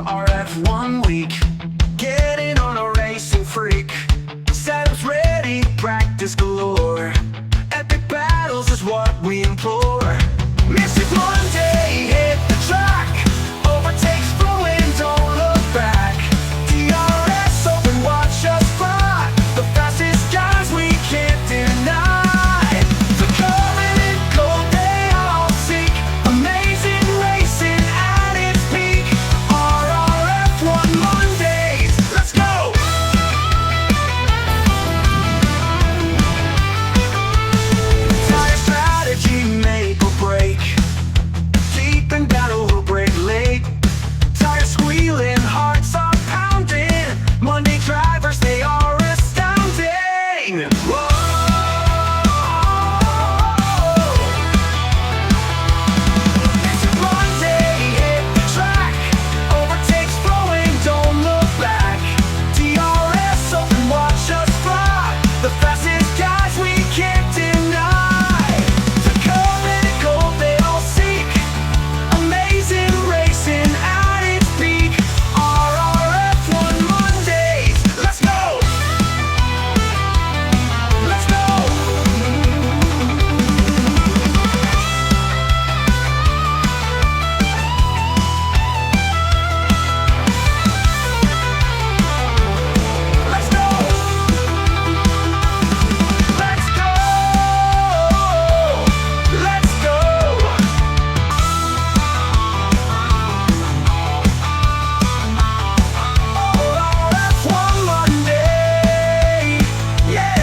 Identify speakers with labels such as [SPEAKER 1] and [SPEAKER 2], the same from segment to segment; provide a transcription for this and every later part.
[SPEAKER 1] RRF1 week, getting on a racing freak. Setups ready, practice galore. Epic battles is what we implore. Mystic Monday, hit the track. Overtakes flowing, don't look back. DRS open, watch us fly. The fastest guys we can't deny. The covenant gold they all seek. Amazing racing at its peak. RRF1 Mondays, let's go! Tire strategy, make or break. Deep in battle, we'll break late. Tires squealing, hearts are pounding. Monday drivers, they are astounding. Whoa! It's a Monday, hit the track. Overtakes flowing, don't look back. DRS open, watch us fly. The fastest guys we can't deny. The covenant gold they all seek. Amazing racing at its peak. RRF1 Mondays, let's go! Let's go! Let's go! Let's go! Let's go! RRF1 Monday, yeah!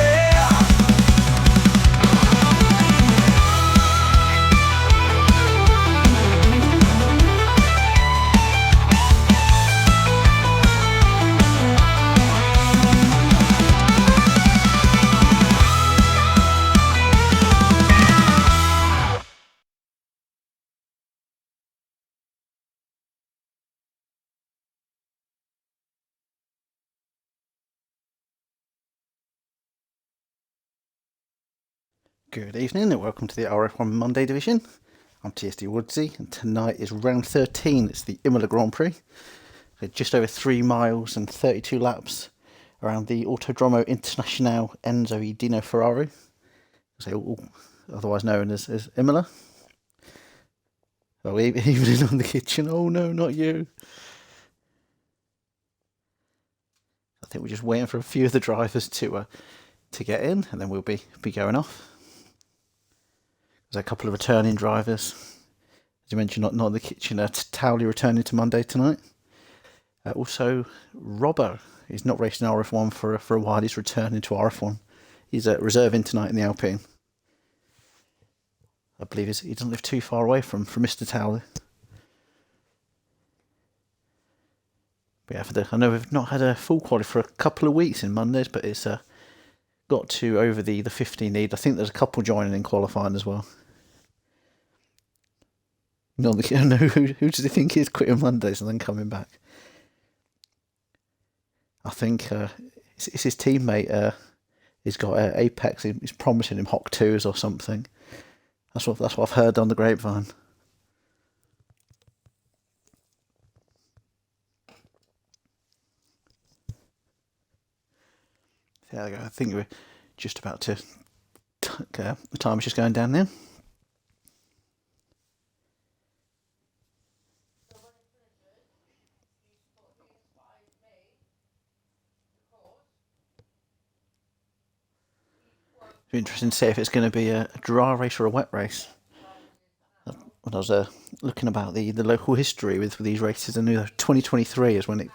[SPEAKER 2] Good evening and welcome to the RF1 Monday division. I'm TSD Woodsy and tonight is round 13. It's the Imola Grand Prix. So just over 3 miles and 32 laps around the Autodromo Internazionale Enzo e Dino Ferrari, so otherwise known as Imola. Oh, even on the kitchen. Oh no, not you. I think we're just waiting for a few of the drivers to get in, and then we'll be going off. There's a couple of returning drivers. As you mentioned, not in the kitchen. Towley returning to Monday tonight. Also, Robbo. He's not racing RRF1 for a while. He's returning to RRF1. He's reserving tonight in the Alpine. I believe he doesn't live too far away from Mr. Towley. But yeah, I know we've not had a full quality for a couple of weeks in Mondays, but it's got to over the 15 lead. I think there's a couple joining in qualifying as well. No, who does he think is quitting Mondays and then coming back? I think it's his teammate. He's got Apex. He's promising him Hawk 2s or something. That's what I've heard on the grapevine. There we go. I think we're just about to. The time is just going down now. It'll be interesting to see if it's going to be a dry race or a wet race. When I was looking about the local history with these races, I knew 2023 is when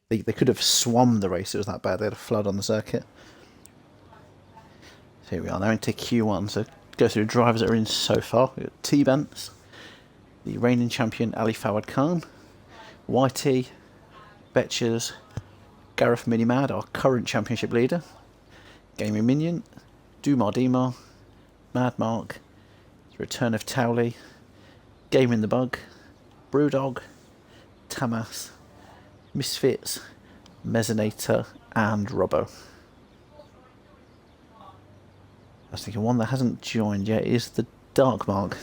[SPEAKER 2] they could have swum the race. It was that bad. They had a flood on the circuit. So here we are now into Q1. So go through drivers that are in so far. We've got T-Bents, the reigning champion Ali Fawad Khan, Whitey, Betchers, Gareth Minimad, our current championship leader, Gaming Minion, Dumar Dimar, Mad Mark, the return of Towley, Game in the Bug, Brewdog, Tamas, Misfits, Mezzanator, and Robbo. I was thinking one that hasn't joined yet is the Dark Mark.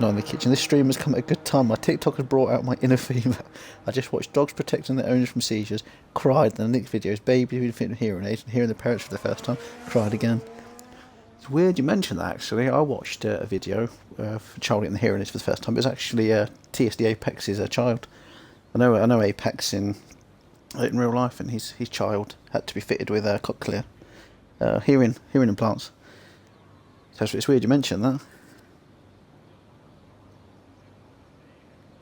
[SPEAKER 2] Not in the kitchen. This stream has come at a good time. My TikTok has brought out my inner female. I just watched dogs protecting their owners from seizures, cried, then the next videos, baby who fit hearing aids, and hearing the parents for the first time, cried again. It's weird you mentioned that actually. I watched a video for Child getting the hearing aids for the first time. It was actually TSD Apex's child. I know Apex in real life, and his child had to be fitted with cochlear hearing implants. So it's weird you mentioned that.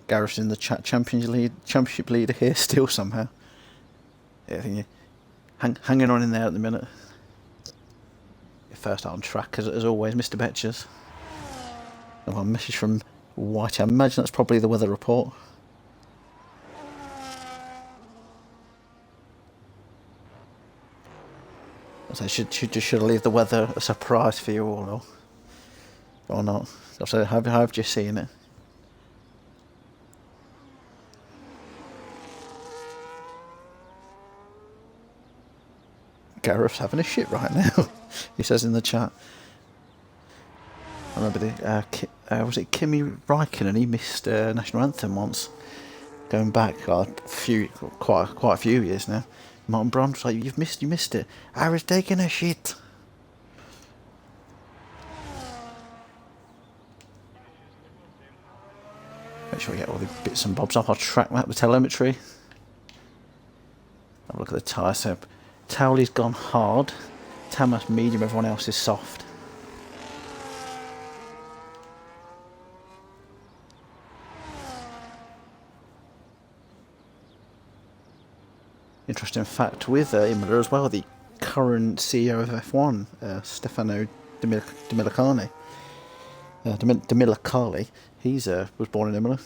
[SPEAKER 2] Gareth's in the championship leader here still somehow. Yeah, I think you're hanging on in there at the minute. Your first out on track as always, Mr. Betchers. Oh, a message from White. I imagine that's probably the weather report. So should I leave the weather a surprise for you all, or not? So I've just seen it. Gareth's having a shit right now, he says in the chat. I remember was it Kimi Räikkönen? He missed national anthem once, going back quite a few years now. Martin Brand was like, you missed it. I was taking a shit. Make sure we get all the bits and bobs off our track map, the telemetry. Have a look at the tyre. So Towley's gone hard, Tamas medium, everyone else is soft. Interesting fact with Imola as well, the current CEO of F1, Stefano Dominicali, he was born in Imola.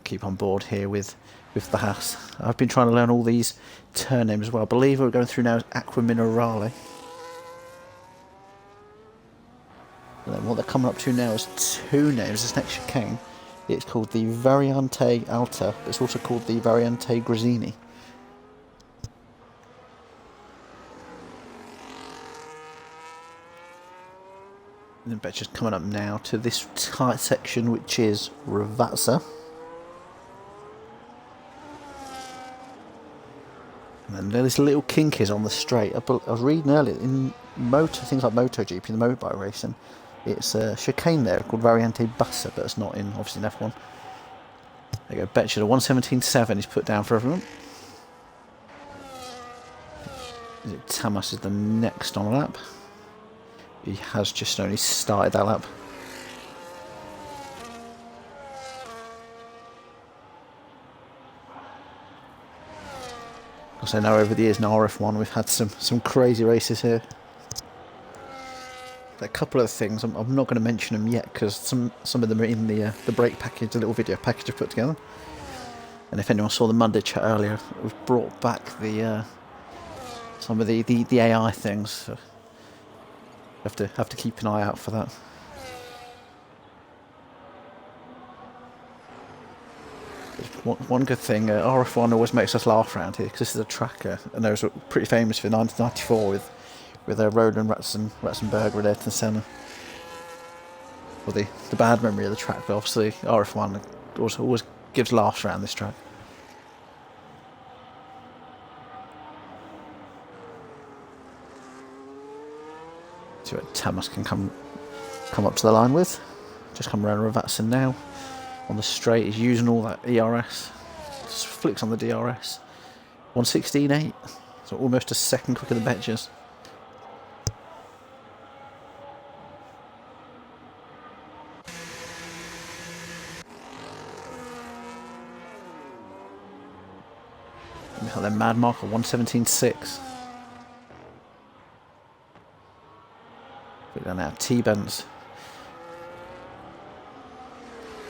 [SPEAKER 2] Keep on board here with the Haas. I've been trying to learn all these turn names as well. I believe what we're going through now is Aqua Minerale. And then what they're coming up to now is two names. This next chicane, it's called the Variante Alta, but it's also called the Variante Grazzini. And then Betcher's coming up now to this tight section, which is Ravazza. And then this little kink is on the straight. I was reading earlier in things like MotoGP, the motorbike racing, it's a chicane there called Variante Bassa, but it's not obviously in F1. There you go, Betcher, a 1:17.7 is put down for everyone. Tamas is the next on the lap. He has just only started that lap. Because I know over the years in RRF1 we've had some crazy races here. A couple of things, I'm not going to mention them yet because some of them are in the break package, the little video package I've put together. And if anyone saw the Monday chat earlier, we've brought back the some of the AI things. So have to keep an eye out for that. One good thing, RF1 always makes us laugh around here because this is a tracker, and those were pretty famous for 1994 with Roland Ratzenberger and Ayrton Senna. Well, the bad memory of the track, but obviously RF1 always gives laughs around this track. See what Tamas can come up to the line with. Just come around Ravatson now. On the straight, he's using all that ERS. Just flicks on the DRS. 1:16.8. So almost a second quicker than Betches. Then Mad Mark at 1:17.6. Then now T-Benz.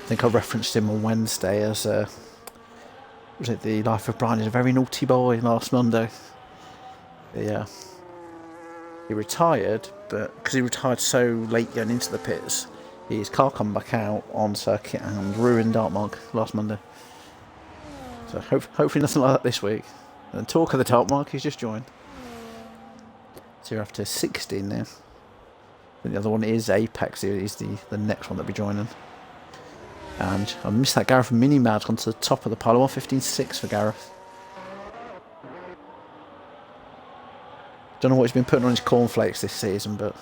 [SPEAKER 2] I think I referenced him on Wednesday as was it The Life of Brian? He's a very naughty boy last Monday. Yeah. He retired, but because he retired so late going into the pits, his car come back out on circuit and ruined Dartmark last Monday. So hopefully nothing like that this week. And talk of the Dartmark, he's just joined. So you're up to 16 now. And the other one is Apex, he's the next one that'll be joining. And I missed that Gareth Mini Mad onto the top of the pile. 1:15.6 for Gareth. Don't know what he's been putting on his cornflakes this season, but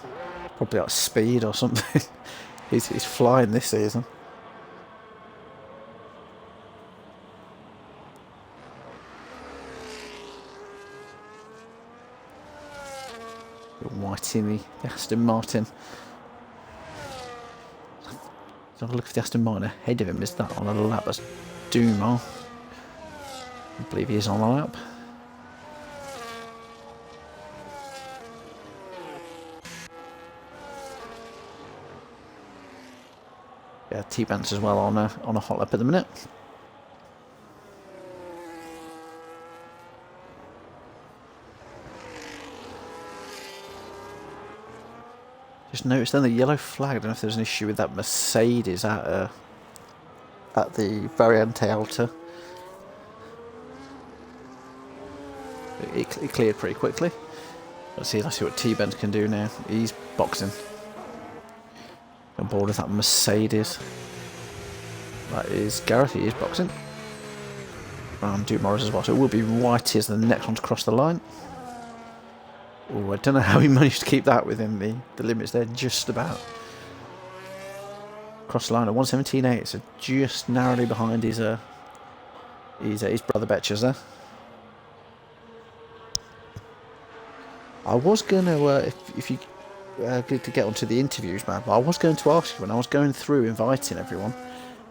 [SPEAKER 2] probably like speed or something. he's flying this season. White in the Aston Martin. So look at the Aston Martin ahead of him. Is that on a lap? That's Duma. I believe he is on a lap. Yeah, T-Bance as well on a hot lap at the minute. Just noticed then the yellow flag. I don't know if there's an issue with that Mercedes at the Variante Alta. It cleared pretty quickly. Let's see what T-Benz can do now. He's boxing. On board with that Mercedes. That is Gareth. He is boxing. And Duke Morris as well. So it will be Whitey as the next one to cross the line. Oh, I don't know how he managed to keep that within the limits there, just about. Cross the line at 1:17.8, so just narrowly behind his brother Betches there. I was going to, if you to get onto the interviews, man, but I was going to ask you when I was going through inviting everyone,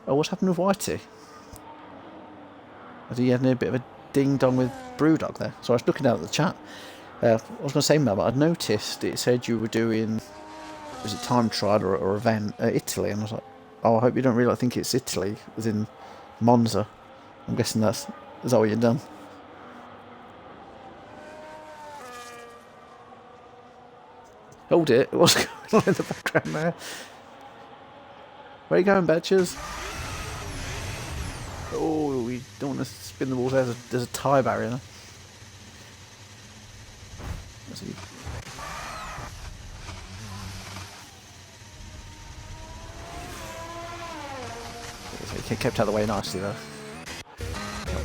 [SPEAKER 2] what's happened with Whitey? I think he had a bit of a ding-dong with Brewdog there, so I was looking down at the chat. I was going to say, Mel, but I'd noticed it said you were doing, was it time trial or event Italy, and I was like, oh, I hope you don't really think it's Italy, as in Monza. I'm guessing is that what you've done? Hold it, what's going on in the background there? Where are you going, Betches? Oh, we don't want to spin the walls there, there's a tyre barrier there. He kept out of the way nicely though.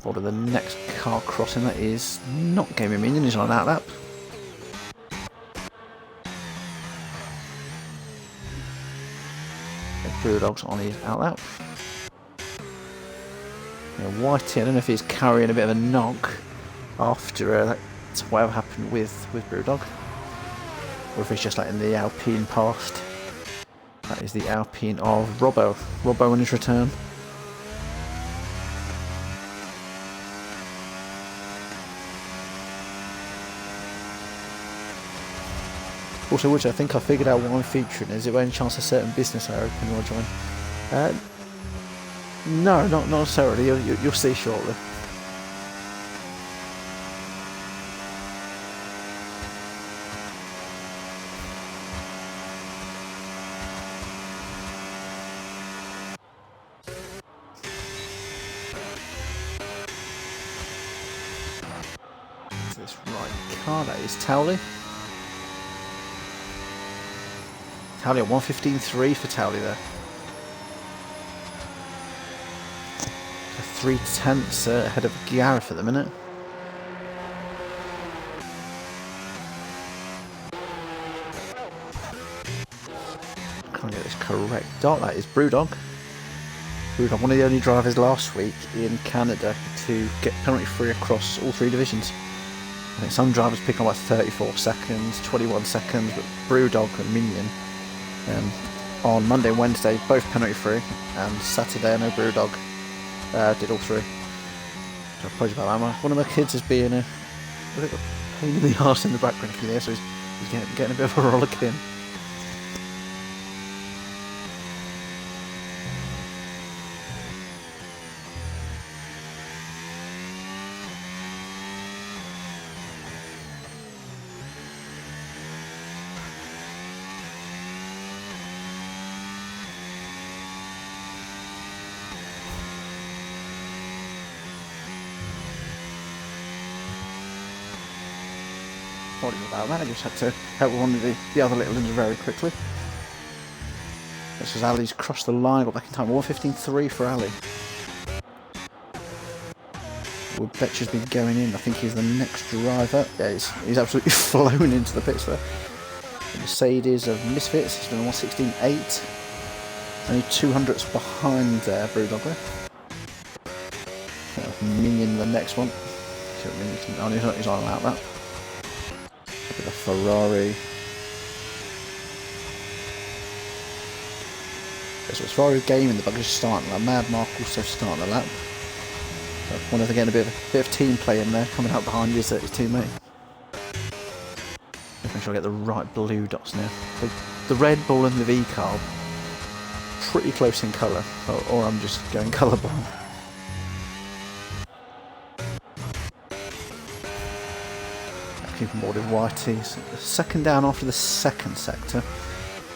[SPEAKER 2] What are the next car crossing? That is not Gaming Minion, he's on that lap. Brewdog's on his out lap. Whitey, I don't know if he's carrying a bit of a knock after that whatever happened with Brewdog, or if it's just like in the Alpine past. That is the Alpine of Robbo on his return. Also, which I think I figured out what I'm featuring. Is it by any chance a certain business I open or join? No, not necessarily. You'll see shortly. This right car, that is Towley. Towley at 1:15.3 for Towley there. So 3/10 ahead of Gareth at the minute. Can't get this correct. That is Brewdog. Brewdog, one of the only drivers last week in Canada to get penalty free across all 3 divisions. I think some drivers pick on like 34 seconds, 21 seconds, but Brewdog and Minion on Monday and Wednesday both penalty free, and Saturday I know Brewdog did all 3. So I apologize about that. One of my kids is being a pain in the arse in the background if you hear, so he's getting a bit of a rollick in. Sorry about that, I just had to help one of the other little ones very quickly. This is Ali's crossed the line, got back in time. 1:15.3 for Ali. Well, Betcher's been going in. I think he's the next driver. Yeah, he's absolutely flown into the pits there. The Mercedes of Misfits, he's been 1:16.8. Only 200ths behind Brewdog there. Minion the next one. He's on about that. Look at the Ferrari. So it's Ferrari game and the buggy's starting. Like Mad Mark also starting the lap. So I wonder if they're getting a bit of team play in there, coming out behind his teammate. Making sure I get the right blue dots now. So the Red Bull and the V-Carb, pretty close in colour, or I'm just going colourblind. Keeping board with Whitey's second down after the second sector,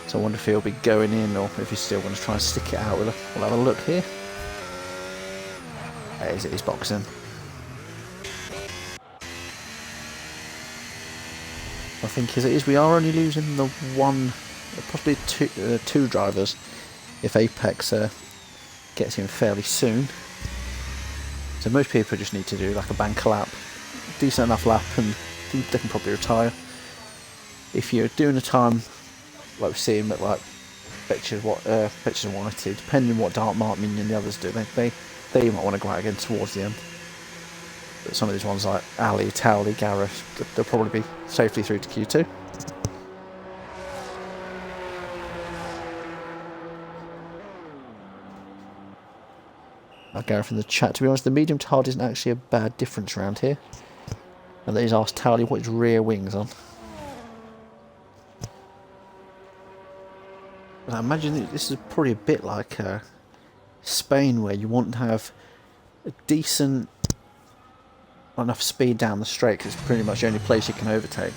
[SPEAKER 2] so I wonder if he'll be going in or if he's still going to try and stick it out. We'll have a look here. He's boxing. I think as it is, we are only losing the one, possibly two drivers if Apex gets in fairly soon. So most people just need to do like a bank lap, decent enough lap, and they can probably retire. If you're doing a time like we're seeing, but like Betches and Whitey, depending on what Dark Mark Minion the others do, they might want to go out again towards the end. But some of these ones like Ali, Towley, Gareth, they'll probably be safely through to Q2. Gareth in the chat, to be honest, the medium to hard isn't actually a bad difference around here. And he's asked Towley what his rear wing's on. But I imagine that this is probably a bit like Spain, where you want to have a decent enough speed down the straight, because it's pretty much the only place you can overtake.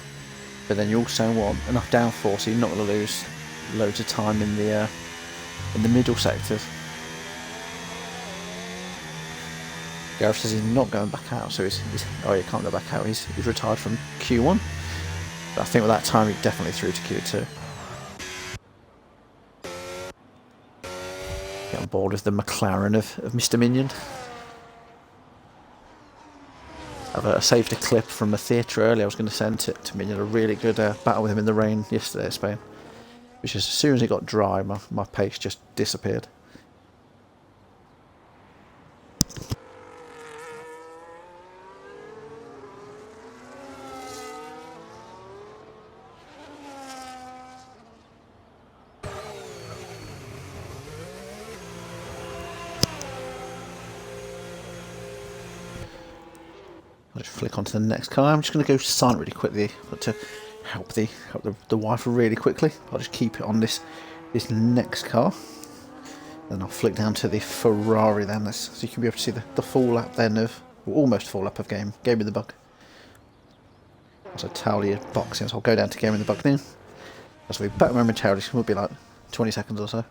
[SPEAKER 2] But then you also want enough downforce so you're not going to lose loads of time in the middle sectors. Gareth says he's not going back out, so he can't go back out. He's retired from Q1. But I think with that time, he's definitely through to Q2. Get on board with the McLaren of Mr. Minion. I've saved a clip from a theatre earlier. I was going to send it to Minion. A really good battle with him in the rain yesterday at Spain. Which is, as soon as it got dry, my pace just disappeared. I'll just flick onto the next car. I'm just going to go silent really quickly, but to help the wife really quickly. I'll just keep it on this next car. Then I'll flick down to the Ferrari then, so you can be able to see the full lap then of, well, almost full lap of Game in the Bug. So Towley boxing, so I'll go down to Game in the Bug now. That's will be back momentarily, it will be like 20 seconds or so.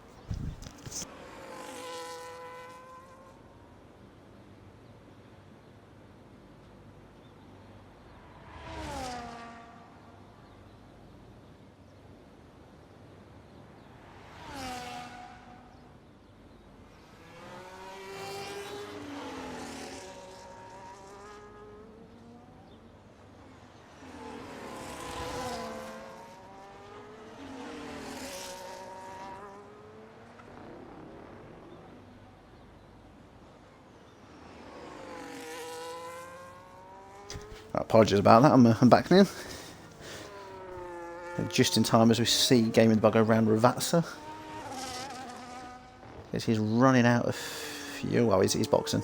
[SPEAKER 2] Apologies about that, I'm back now. Just in time as we see Game in the Bug around Ravazza. As he's running out of fuel. Oh, he's boxing.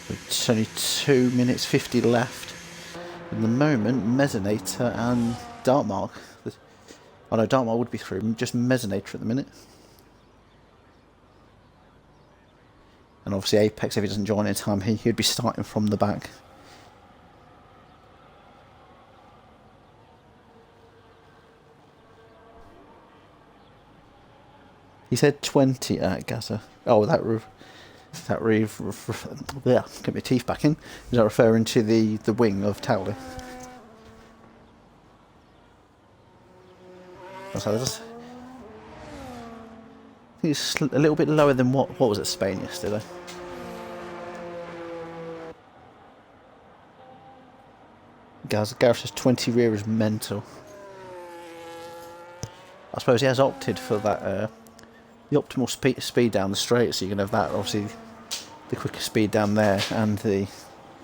[SPEAKER 2] It's only 2 minutes 50 left. At the moment, Mezzinator and Dartmark. Oh no, Dartmark would be through, just Mezzinator at the minute. And obviously Apex, if he doesn't join in time, he'd be starting from the back. He said 20 at Gaza. Oh, get my teeth back in. Is that referring to the wing of Towley? I think it's a little bit lower than what was at Spain yesterday. Gareth says 20 rear is mental. I suppose he has opted for that the optimal speed down the straight, so you can have that, obviously the quicker speed down there, and the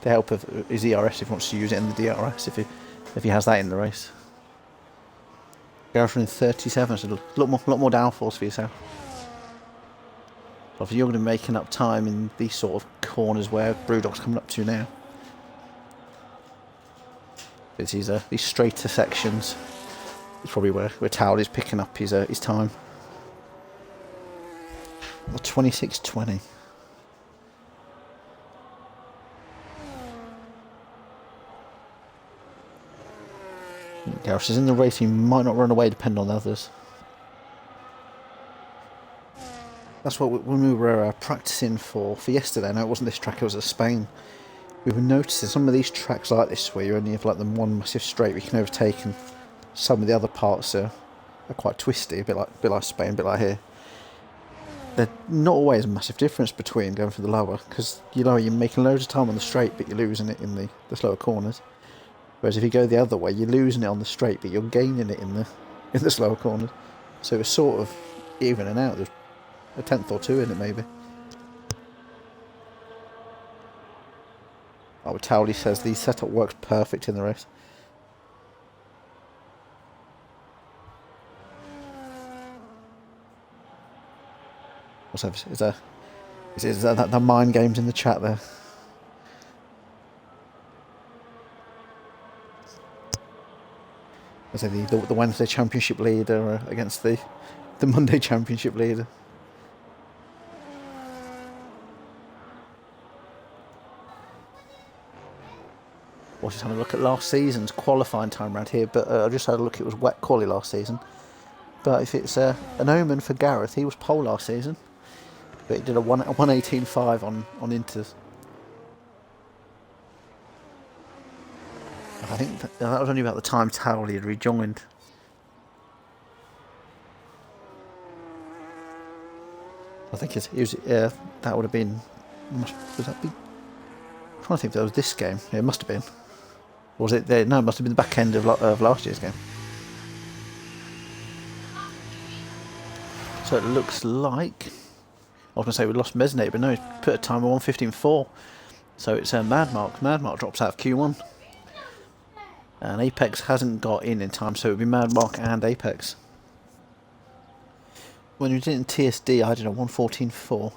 [SPEAKER 2] help of his ERS if he wants to use it in the DRS if he has that in the race. Gareth in 37, so a lot more downforce for yourself. Obviously you're going to be making up time in these sort of corners where Brewdog's coming up to now. It's these straighter sections. It's probably where Towley is picking up his time. 26.20. Gareth is in the race, he might not run away depending on others. That's what when we were practicing for yesterday. No, it wasn't this track, it was at Spain. We were noticing some of these tracks like this where you only have like the one massive straight we can overtake, and some of the other parts are quite twisty, a bit like Spain, a bit like here. There's not always a massive difference between going for the lower, because you're making loads of time on the straight but you're losing it in the slower corners. Whereas if you go the other way, you're losing it on the straight but you're gaining it in the slower corners. So it's sort of evening out. There's a tenth or two in it maybe. Oh, Towley says the setup works perfect in the race. What's that? Is that the mind games in the chat there? I say the Wednesday Championship leader against the Monday Championship leader. I was just having a look at last season's qualifying time around here, but I just had a look, it was wet quali last season. But if it's an omen for Gareth, he was pole last season, but he did a 1:18.5 on Inters. I think that was only about the time Towley had rejoined. I think that would have been. Was that be? I'm trying to think if that was this game. Yeah, it must have been. Or was it there? No, it must have been the back end of last year's game. So it looks like. I was going to say we lost Mesnate, but no, he's put a time of 1:15.4. So it's Madmark. Madmark drops out of Q1. And Apex hasn't got in time, so it would be Madmark and Apex. When we did it in TSD, I did a 1:14.4.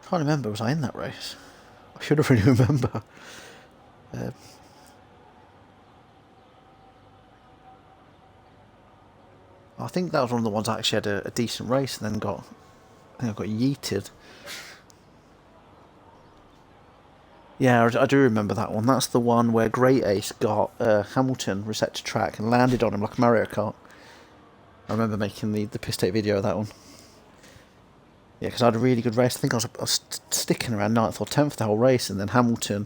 [SPEAKER 2] Can't remember, was I in that race? I should have really remember. I think that was one of the ones I actually had a decent race and then I think I got yeeted. Yeah, I do remember that one. That's the one where Great Ace got Hamilton reset to track and landed on him like a Mario Kart. I remember making the piss take video of that one. Yeah, because I had a really good race. I think I was sticking around 9th or 10th the whole race, and then Hamilton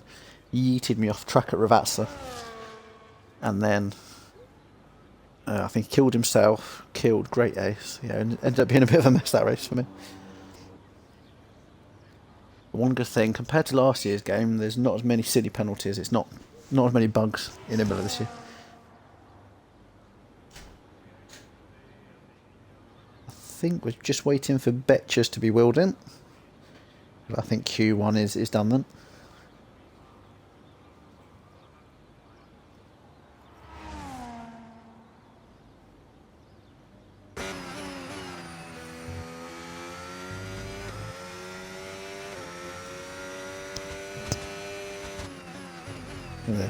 [SPEAKER 2] yeeted me off track at Ravazza. And then I think he killed himself, killed Great Ace. Yeah, and ended up being a bit of a mess, that race for me. One good thing, compared to last year's game, there's not as many silly penalties. It's not as many bugs in Imola this year. I think we're just waiting for Betchers to be wheeled in. I think Q1 is done then.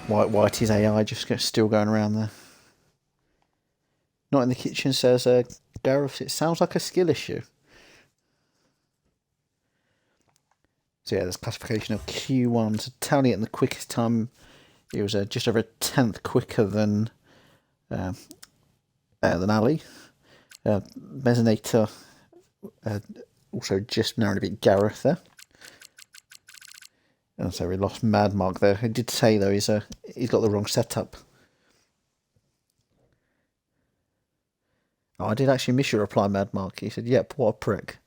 [SPEAKER 2] Whitey's AI just still going around there. Not in the kitchen, says Gareth. It sounds like a skill issue. So yeah, there's classification of Q1. So Tally in the quickest time, he was just over a 10th quicker than Ali. Mezzinator also just narrowly beat Gareth there. And so we lost Mad Mark there. He did say though he's got the wrong setup. Oh, I did actually miss your reply, Mad Mark. He said, "Yep, what a prick."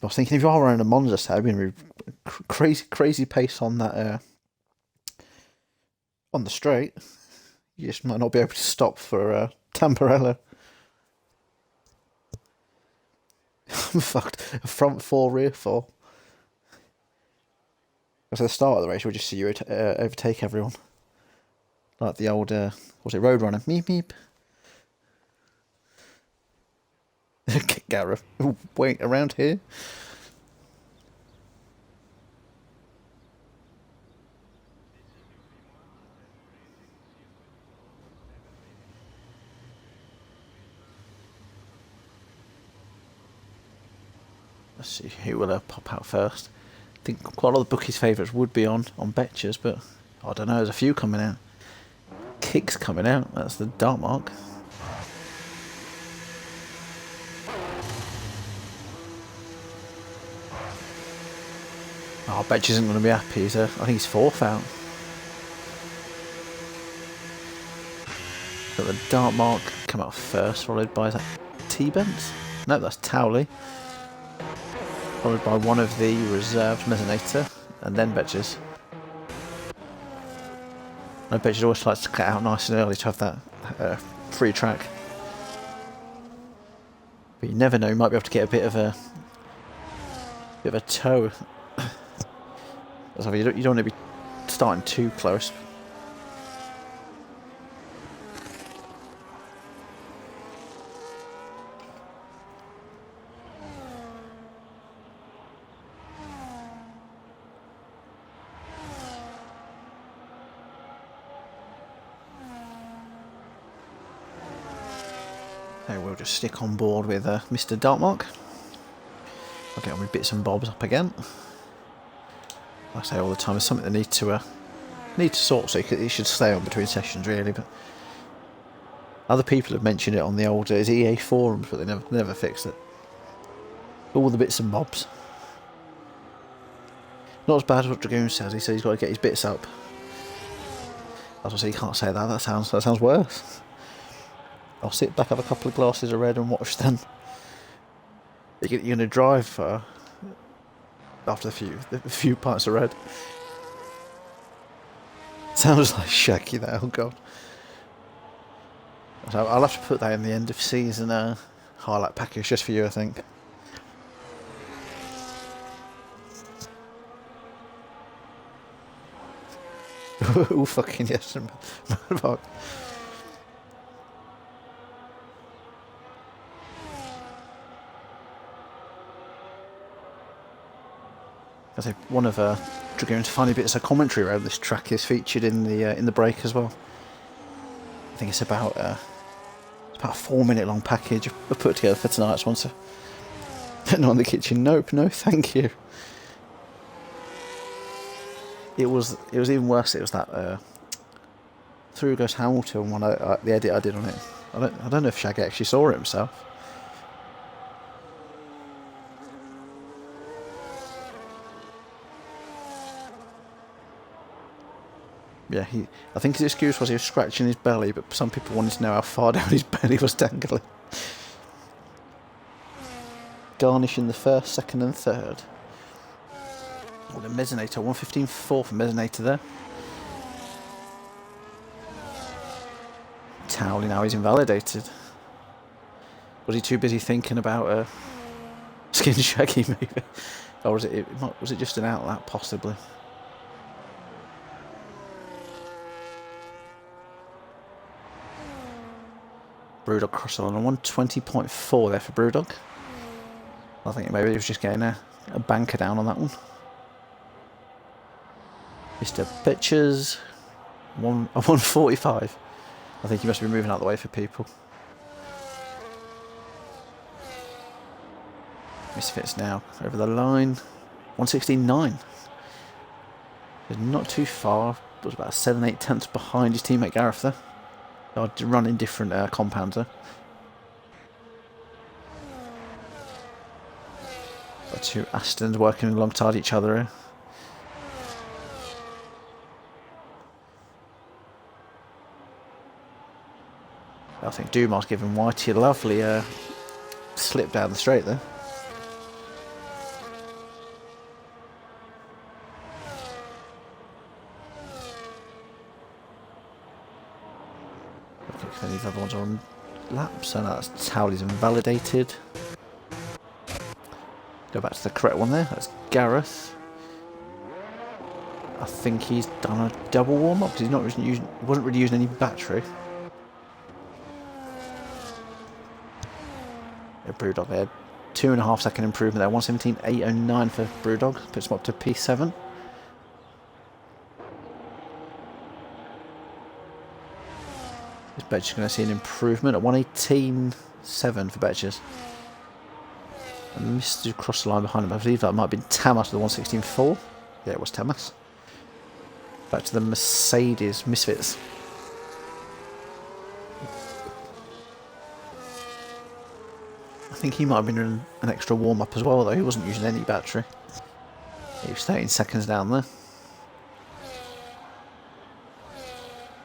[SPEAKER 2] I was thinking if you are running a Monza set, it'd be crazy pace on that on the straight. You just might not be able to stop for Tamburello. I'm fucked. A front 4, rear 4. At the start of the race, we'll just see you overtake everyone. Like the old, was it Roadrunner? Meep meep. Gareth, wait, around here? Let's see who will pop out first. I think quite a lot of the bookies' favourites would be on Betchers, but I don't know, there's a few coming out. Kick's coming out, that's the Dark Mark. Oh, Betchers isn't going to be happy. I think he's 4th out. Got the Dark Mark come out first, followed by, is that T-Bents? No, that's Towley. Followed by one of the reserved Mezzinator, and then Betchers. No, Betchers always likes to cut out nice and early to have that free track. But you never know, you might be able to get a bit of a toe. You don't want to be starting too close. So we'll just stick on board with Mr. Dartmark. I'll get on with bits and bobs up again. Like I say all the time, it's something they need to sort, so it should stay on between sessions really. But other people have mentioned it on the old EA forums, but they never fixed it. All the bits and bobs. Not as bad as what Dragoon says. He says he's got to get his bits up. I was saying, you can't say that. That sounds worse. I'll sit back, have a couple of glasses of red, and watch then. You're going to drive after the few pints of red. Sounds like Shaggy there. Oh god. So I'll have to put that in the end of season highlight package just for you, I think. Oh fucking yes, I say one of Dragoon's funny bits of commentary around this track is featured in the break as well. I think it's about a 4-minute long package I put together for tonight's one. So, no in the kitchen. Nope, no, thank you. It was even worse. It was that Through Goes Hamilton one. The edit I did on it. I don't know if Shaggy actually saw it himself. Yeah, I think his excuse was he was scratching his belly, but some people wanted to know how far down his belly was dangling. Garnish in the first, second and third. Oh, the Mezzinator, 1:15.4 for Mezzinator there. Towley now he's invalidated. Was he too busy thinking about Skin Shaggy maybe? Or was it just an outlap possibly? Brewdog cross on 120.4 there for Brewdog. I think maybe he was just getting a banker down on that one. Mr. Pitchers, 145. I think he must be moving out of the way for people. Misfits now over the line. 116.9. He's not too far. It was about 7-8 tenths behind his teammate Gareth there. They're running different compounds there. The two Astons working alongside each other here. I think Dumas giving Whitey a lovely slip down the straight there. Okay, these other ones are on laps, so that's Towley's invalidated. Go back to the correct one there, that's Gareth. I think he's done a double warm up because he wasn't really using any battery. Brewdog there, 2.5 second improvement there, 117.809 for Brewdog, puts him up to P7. This Betcher's going to see an improvement at 118.7 for Betchers. And missed to cross the line behind him. I believe that might have been Tamas with the 116.4. Yeah, it was Tamas. Back to the Mercedes Misfits. I think he might have been doing an extra warm-up as well, though. He wasn't using any battery. He was 13 seconds down there.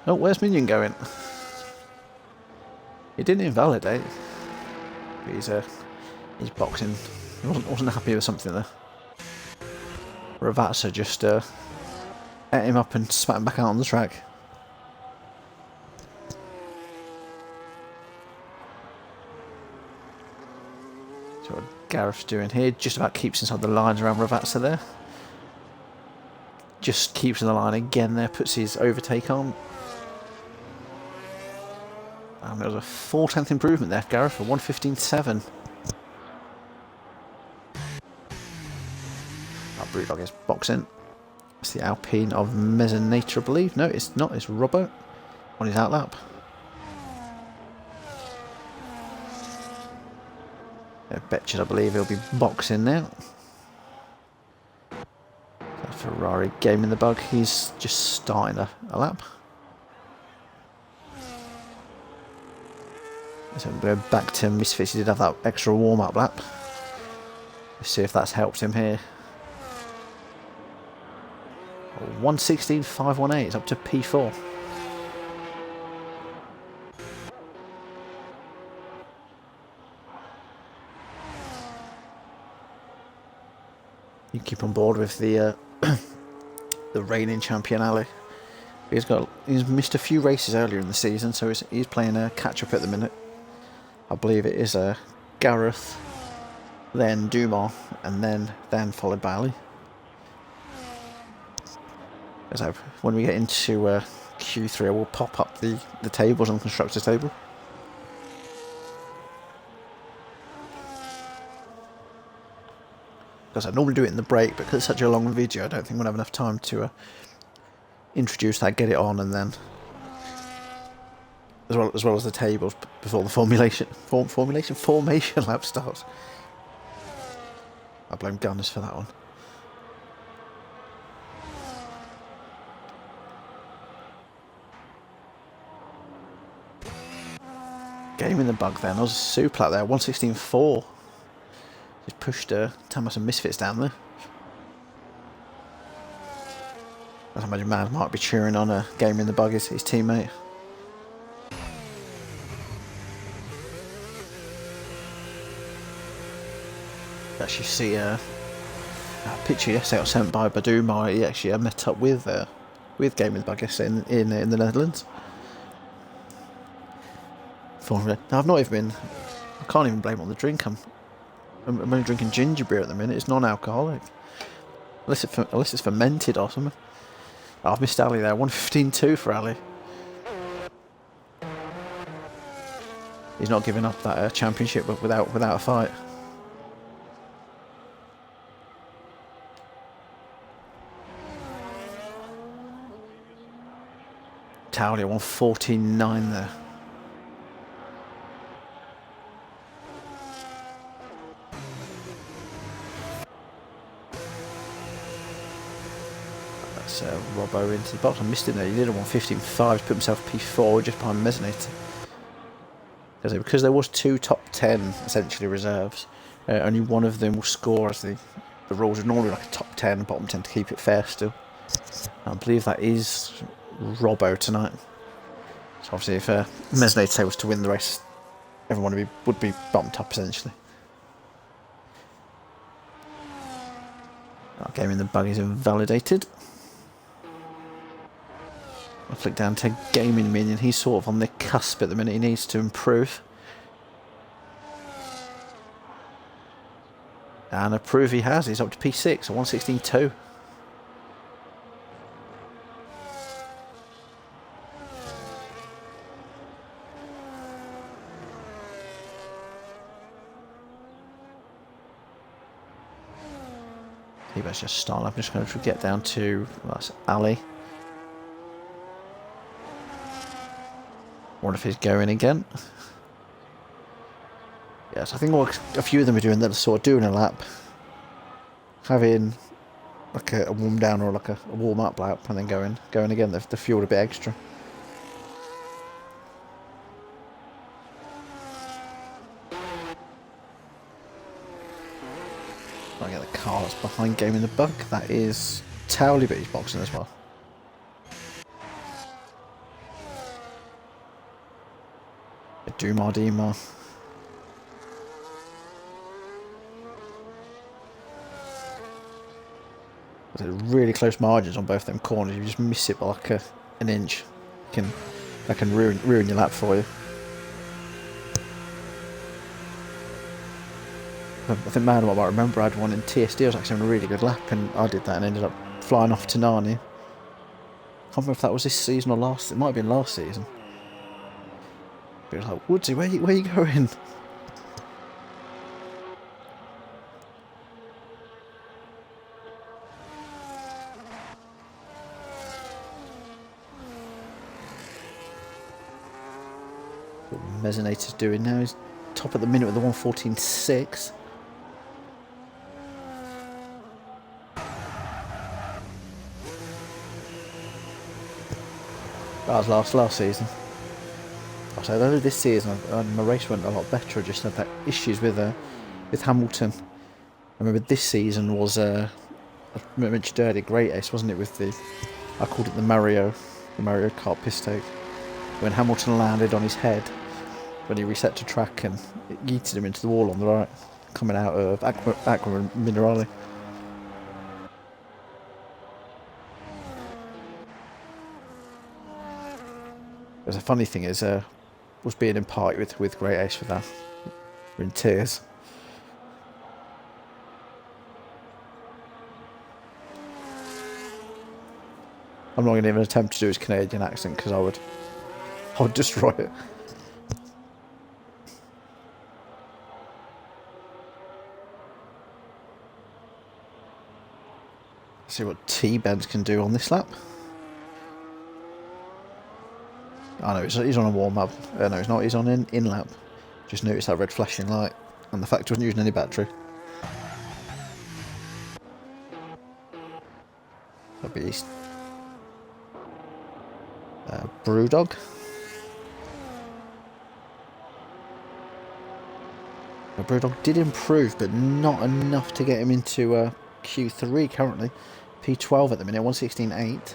[SPEAKER 2] Oh, where's Minion going? He didn't invalidate. But he's boxing. He wasn't happy with something there. Ravazza just ate him up and spat him back out on the track. So what Gareth's doing here, just about keeps inside the lines around Ravazza there. Just keeps in the line again there, puts his overtake on. And there was a 4/10 improvement there, Gareth, for 115.7. Brewdog is boxing. It's the Alpine of Mezzinator, I believe. No, it's not. It's Robbo on his outlap. Betches, I believe he'll be boxing now. Ferrari gaming the bug. He's just starting a lap. So we'll go back to Misfits. He did have that extra warm-up lap. Let's see if that's helped him here. 116.518. It's up to P4. You keep on board with the the reigning champion Ali. He's missed a few races earlier in the season, so he's playing a catch up at the minute. I believe it is Gareth, then Dumas, and then followed by Ali. So when we get into Q3, I will pop up the tables on the constructors table. because I normally do it in the break, but because it's such a long video, I don't think we'll have enough time to introduce that, get it on, and then as well as the tables before the formation lap starts. I blame Gunners for that one. Game in the bug then. I was super out there. 116.4. Just pushed Tamas and Misfits down there. I imagine Mad might be cheering on a Game in the bug, his teammate. Actually see a picture yesterday I was sent by Baduma. He actually met up with Game in the bug yesterday in the Netherlands. Now, I've not even been. I can't even blame it on the drink. I'm only drinking ginger beer at the minute. It's non-alcoholic, unless it's fermented or something. Oh, I've missed Ali there. 115.2 for Ali. He's not giving up that championship without a fight. Talia 114.9 there. Robbo into the box. I missed him there. He did a 115.5. He's put himself P4 just behind Mesonator. Because there was 2 top 10 essentially reserves, only one of them will score, as the rules are normally like a top 10, bottom 10 to keep it fair still. I believe that is Robbo tonight. So obviously if Mesonator was to win the race, everyone would be bumped up essentially. Our game in the bug is invalidated. I'll flick down to Gaming Minion. He's sort of on the cusp at the minute. He needs to improve. And improve he has. He's up to P6 at 116.2. He better just start. I'm just going to get down to, well, that's Ali. What if he's going again? Yes, I think what a few of them are doing, they're sort of doing a lap, having like a warm down or like a warm up lap, and then going again. They've fueled a bit extra. I get the car that's behind Game in the Bug. That is Towley, but he's boxing as well. Duma. There's really close margins on both them corners. You just miss it by like an inch, that can ruin your lap for you. I think Mad might remember I had one in TSD. I was actually having a really good lap, and I did that and ended up flying off to Narnia. I can't remember if that was this season or last. It might have been last season. It was like, Woodsy, where you going? What Mesonator's doing now. He's top at the minute with the 114.6. That was last season. So though this season my race went a lot better. I just had that issues with Hamilton. I remember this season was I mentioned earlier, Great Ace, wasn't it? With I called it the Mario Kart piss take, when Hamilton landed on his head when he reset to track and it yeeted him into the wall on the right, coming out of Aqua Minerale. There's a funny thing is was being in party with Great Ace for that. We're in tears. I'm not going to even attempt to do his Canadian accent because I would destroy it. see what T-Benz can do on this lap. Oh no, he's on a warm-up. No, he's not. He's on an in-lap. Just noticed that red flashing light. And the fact he wasn't using any battery. That'd be Brewdog. Brewdog did improve, but not enough to get him into Q3 currently. P12 at the minute, 116.8.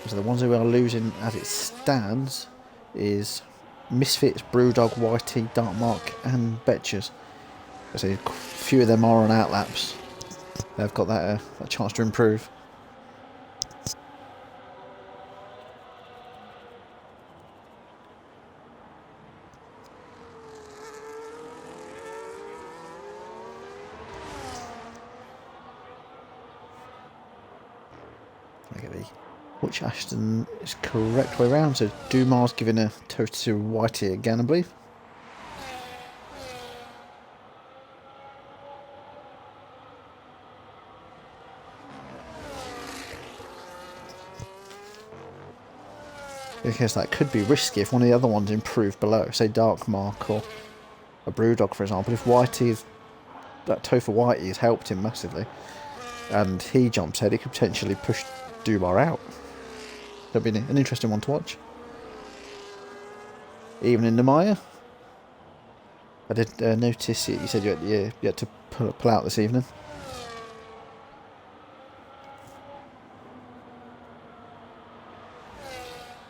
[SPEAKER 2] So the ones who are losing as it stands is Misfits, Brewdog, Whitey, Darkmark and Betchers. So a few of them are on outlaps. They've got that chance to improve. Which Ashton is correct way round. So Dumar's giving a toast to Whitey again, I believe. Because that could be risky if one of the other ones improved below, say Darkmark or a Brewdog, for example. If that toe for Whitey has helped him massively, and he jumps ahead, it could potentially push Dumar out. That'd be an interesting one to watch. Even in the Maya. I did notice you said you had to pull out this evening.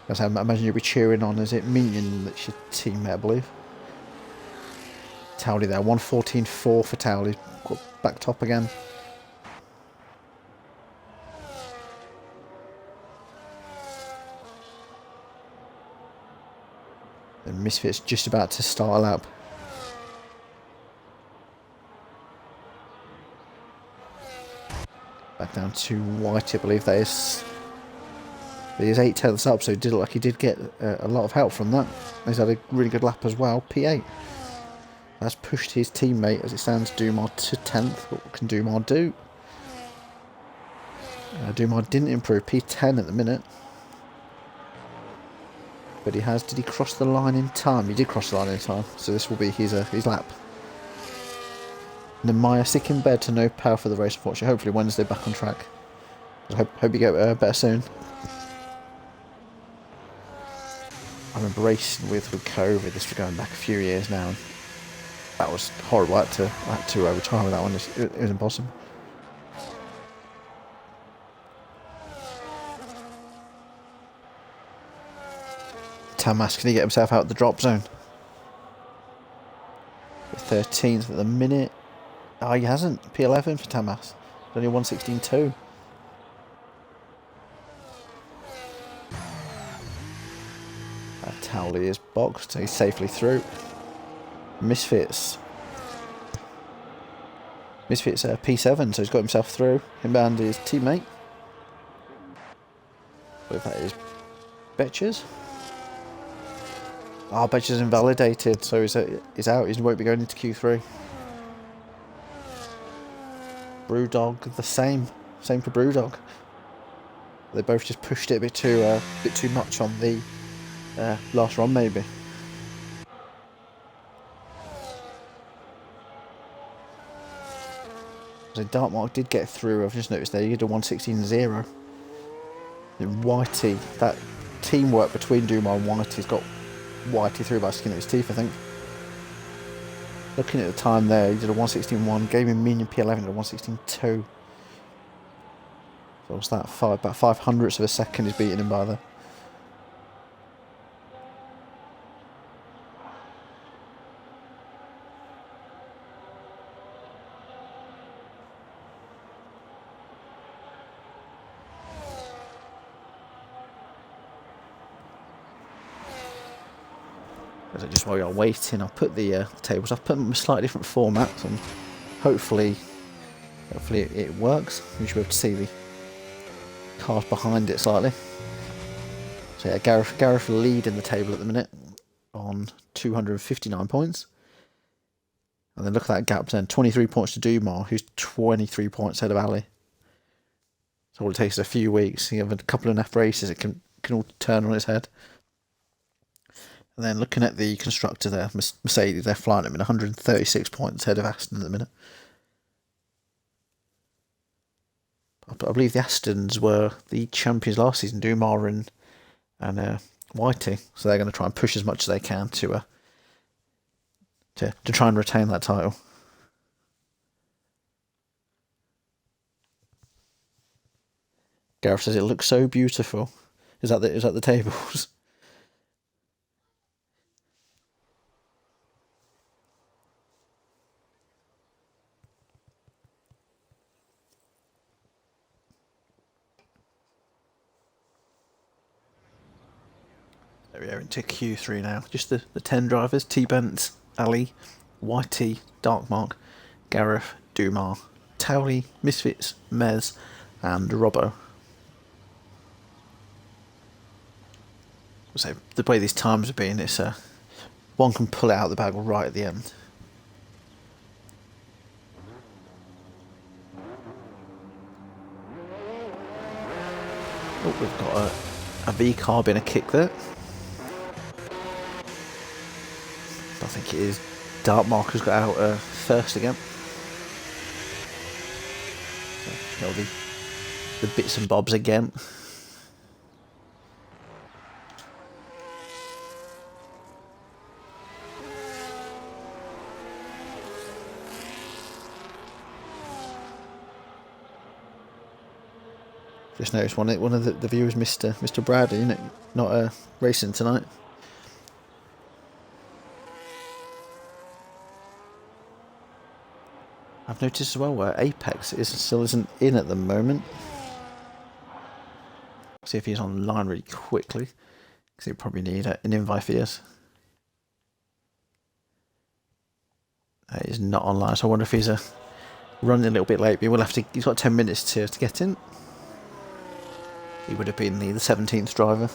[SPEAKER 2] I imagine you'll be cheering on, is it Minion that's your teammate, I believe? Towley there, 114.4 for Towley. Got back top again. And Misfits just about to start a lap. Back down to White, I believe that is. He is 8/10 up, so it did look like he did get a lot of help from that. He's had a really good lap as well, P8. That's pushed his teammate, as it stands, Dumar to 10th. What can Dumar do? Dumar didn't improve, P10 at the minute. But he has, did he cross the line in time? He did cross the line in time, so this will be his lap. Nemaya sick in bed to no power for the race, unfortunately. Hopefully Wednesday back on track. I hope you get better soon. I remember racing with COVID, this was going back a few years now. That was horrible. I had to retire with that one. It was impossible. Tamas, can he get himself out of the drop zone? 13th at the minute. Oh, he hasn't. P11 for Tamas. Only 116.2. Towley is boxed. He's safely through. Misfits P7, so he's got himself through. Him and his teammate. I believe that is Betchers. Oh, Betchers invalidated, so he's out. He won't be going into Q3. Brewdog the same for Brewdog. They both just pushed it a bit too much on the last run, maybe. So Darkmark did get through. I've just noticed there he did a 116.0. Then Whitey, that teamwork between Dumar and Whitey's got Whitey through by the skin of his teeth, I think. Looking at the time there, he did a 116.1. Gave him Minion P11 at a 116.2. So what's that? About 500ths of a second he's beating him by there. Just while you're waiting, I'll put the tables. I've put them in slightly different formats, and hopefully it works. You should be able to see the cars behind it slightly. So yeah, Gareth leading the table at the minute on 259 points, and then look at that gap then. 23 points to Dumar, who's 23 points ahead of Ali. So all it takes is a few weeks. You have a couple of enough races, it can all turn on its head. And then looking at the constructor there, Mercedes, they're flying them in 136 points ahead of Aston at the minute. I believe the Astons were the champions last season, Dumar and Whitey. So they're going to try and push as much as they can to try and retain that title. Gareth says it looks so beautiful. Is that the tables? There we are into Q3 now. Just the 10 drivers: T-Bent, Ali, Whitey, Darkmark, Gareth, Dumar, Towley, Misfits, Mez, and Robbo. So the way these times have been, it's one can pull it out of the bag right at the end. Oh, we've got a V-carb in a kick there. I think it is Darkmark who's got out first again. So, you know, the bits and bobs again. Just noticed one of the viewers, Mr. Bradley, not racing tonight. I've noticed as well where Apex still isn't in at the moment. See if he's online really quickly, because he'll probably need an invite for us. He's not online, so I wonder if he's running a little bit late. But he's got 10 minutes to get in. He would have been the 17th driver.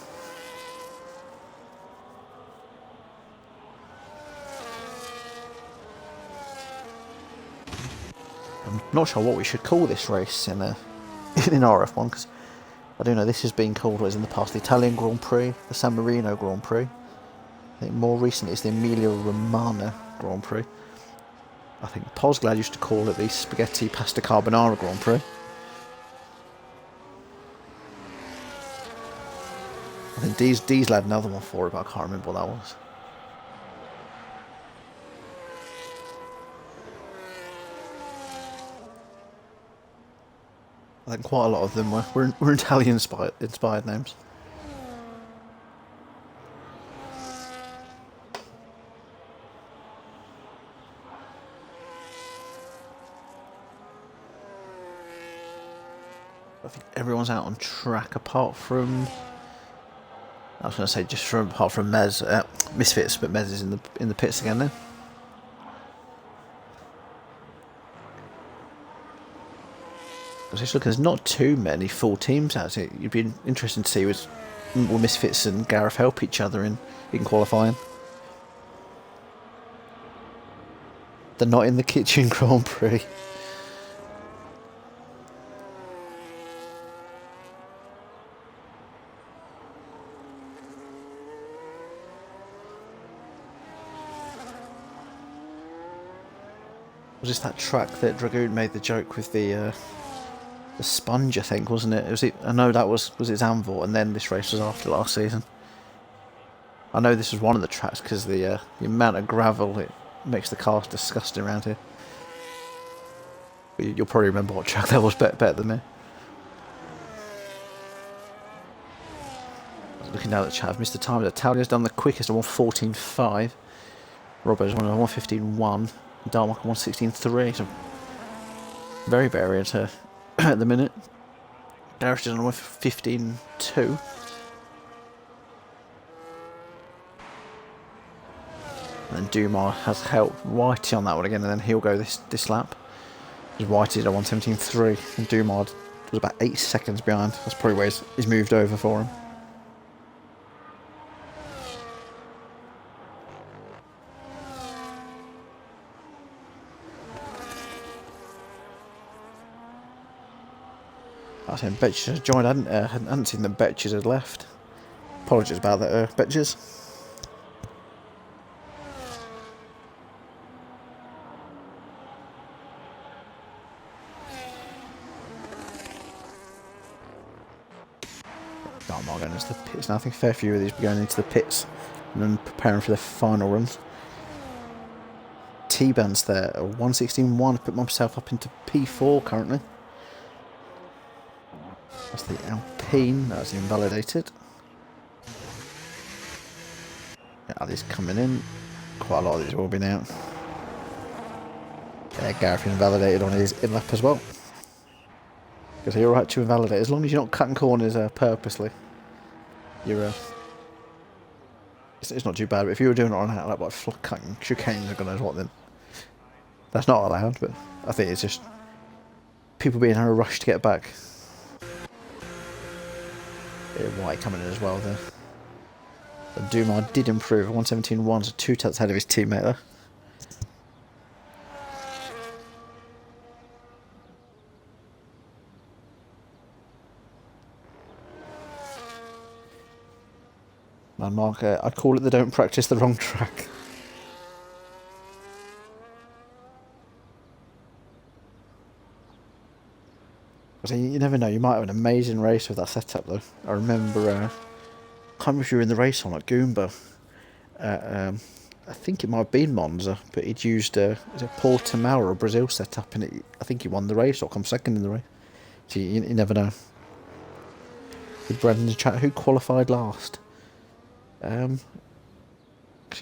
[SPEAKER 2] I'm not sure what we should call this race in RRF1, because I do know this has been called, what is in the past, the Italian Grand Prix, the San Marino Grand Prix. I think more recently it's the Emilia Romagna Grand Prix. I think Posglad used to call it the Spaghetti Pasta Carbonara Grand Prix. I think Diesel had another one for it, but I can't remember what that was. I think quite a lot of them were Italian inspired names. I think everyone's out on track apart from, I was going to say apart from Mez, Misfits, but Mez is in the pits again now. Just look, there's not too many full teams out here. You'd be interesting to see will Misfits and Gareth help each other in qualifying. They're not in the Kitchen Grand Prix. Was this that track that Dragoon made the joke with the sponge, I think, wasn't it? I know that was it Zandvoort, and then this race was after last season. I know this was one of the tracks because the amount of gravel, it makes the cars disgusting around here. But you'll probably remember what track that was better than me. Looking down at the chat, I've missed the time. Talia's done the quickest at 1:14.5. Robbo's won at 1:15.1. Darmok at 1:16.3. So very varied at the minute. Gareth is on 1:15.2. And then Dumar has helped Whitey on that one again, and then he'll go this lap. Because Whitey's at 1:17.3, and Dumar was about 8 seconds behind. That's probably where he's moved over for him. I think Betches had joined. I hadn't seen that Betches had left. Apologies about that, Betches. No, I'm not going into the pits now. I think a fair few of these will be going into the pits and then preparing for their final runs. T-Bands there, 116.1. Put myself up into P4 currently. That's the Alpine. That's invalidated. Yeah, Ali's coming in. Quite a lot of these will be now. Yeah, Gareth invalidated on his in-lap as well. Because you're right to invalidate. As long as you're not cutting corners purposely, you're it's not too bad. But if you were doing it on an outlap like cutting chicanes or God knows what, then that's not allowed. But I think it's just people being in a rush to get back. Yeah, White coming in as well there. But Dumar did improve. 117.1, so 2 tenths ahead of his teammate there. Man, Mark, I'd call it they don't practice the wrong track. You never know, you might have an amazing race with that setup though. I remember, I can't remember if you were in the race on at Goomba. I think it might have been Monza, but he'd used is it Portimao or Brazil setup, and I think he won the race or come second in the race. So you never know. With Brendan's chat, who qualified last? Actually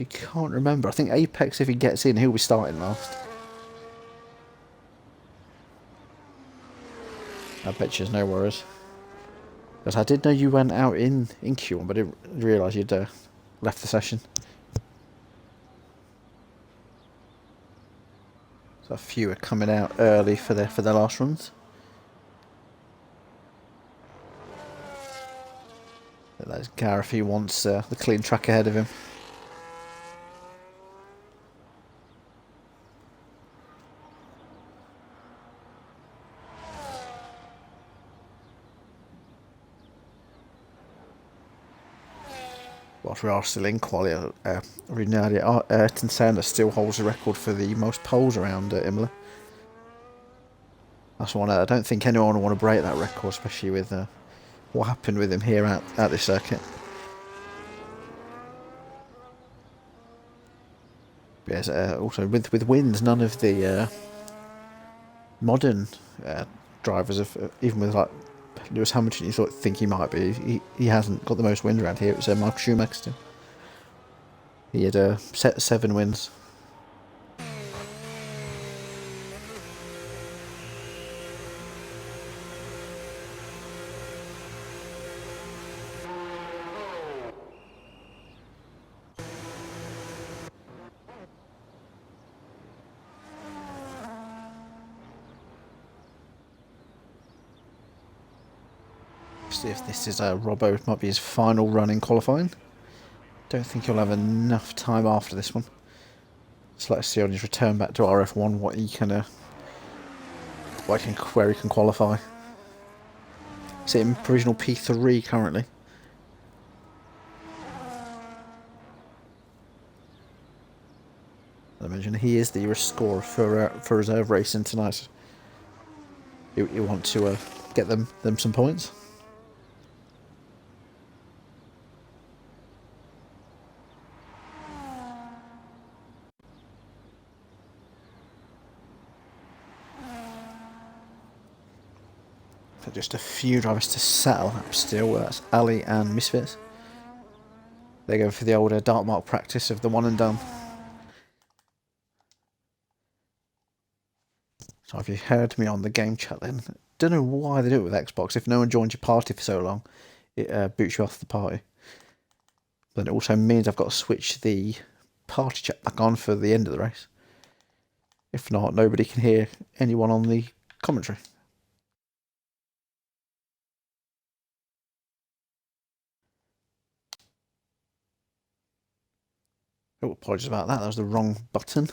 [SPEAKER 2] can't remember. I think Apex, if he gets in, he'll be starting last. I bet you there's no worries. Because I did know you went out in Q1, but I didn't realise you'd left the session. So a few are coming out early for their last runs. There's Gareth, he wants the clean track ahead of him. Whilst we are still in quali, Rinaldi Ayrton Senna still holds the record for the most poles around Imola. That's one. I don't think anyone will want to break that record, especially with what happened with him here at this circuit. Yes, also with wins, none of the modern drivers have, even with like Lewis Hamilton, you think he might be. He hasn't got the most wins around here. It's Michael Schumacher still. He had 7 wins. See if this is Robbo. It might be his final run in qualifying. Don't think he'll have enough time after this one. So let's see on his return back to RRF1 what he can, where he can qualify. He's in provisional P3 currently. As I mentioned, he is the scorer for reserve racing tonight. You want to get them some points. Just a few drivers to settle up still. That's Ali and Misfits. They go for the older dark mark practice of the one and done. So if you heard me on the game chat then, don't know why they do it with Xbox. If no one joins your party for so long, it boots you off the party. But it also means I've got to switch the party chat back on for the end of the race. If not, nobody can hear anyone on the commentary. Oh, apologies about that. That was the wrong button.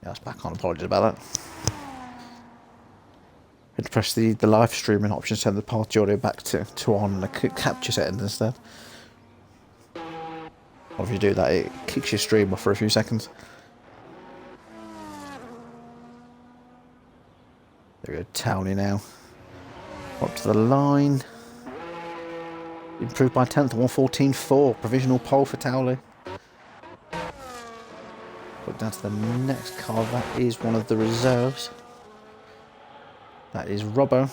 [SPEAKER 2] Yeah, I was back on. Apologies about that. I had to press the live streaming option to send the party audio back to on, and I click capture settings instead. Or if you do that, it kicks your stream off for a few seconds. There we go, Townley now. Up to the line. Improved by 10th, 1:14.4. Provisional pole for Townley. Look down to the next car, that is one of the reserves. That is Robbo.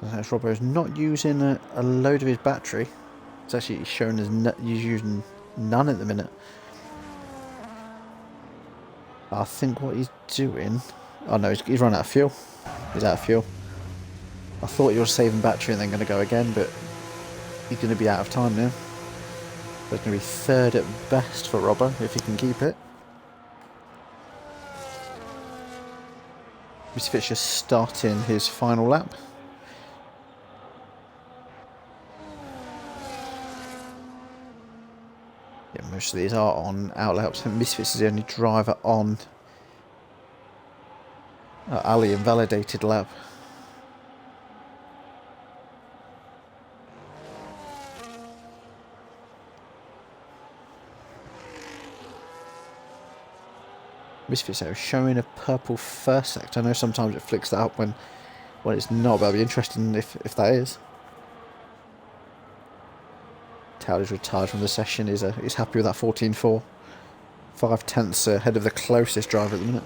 [SPEAKER 2] Robbo is not using a load of his battery. It's actually shown as he's using none at the minute. I think what he's doing... Oh no, he's run out of fuel. He's out of fuel. I thought he was saving battery and then going to go again, but he's going to be out of time now. So it's going to be third at best for Robbo, if he can keep it. Misfit's just starting his final lap. Yeah, most of these are on out laps. Misfits is the only driver on Ali invalidated lap. Misfits are showing a purple first sector. I know sometimes it flicks that up when it's not, but it'll be interesting if that is. Towley's retired from the session. Is happy with that 14.4. 5/10 ahead of the closest driver at the minute.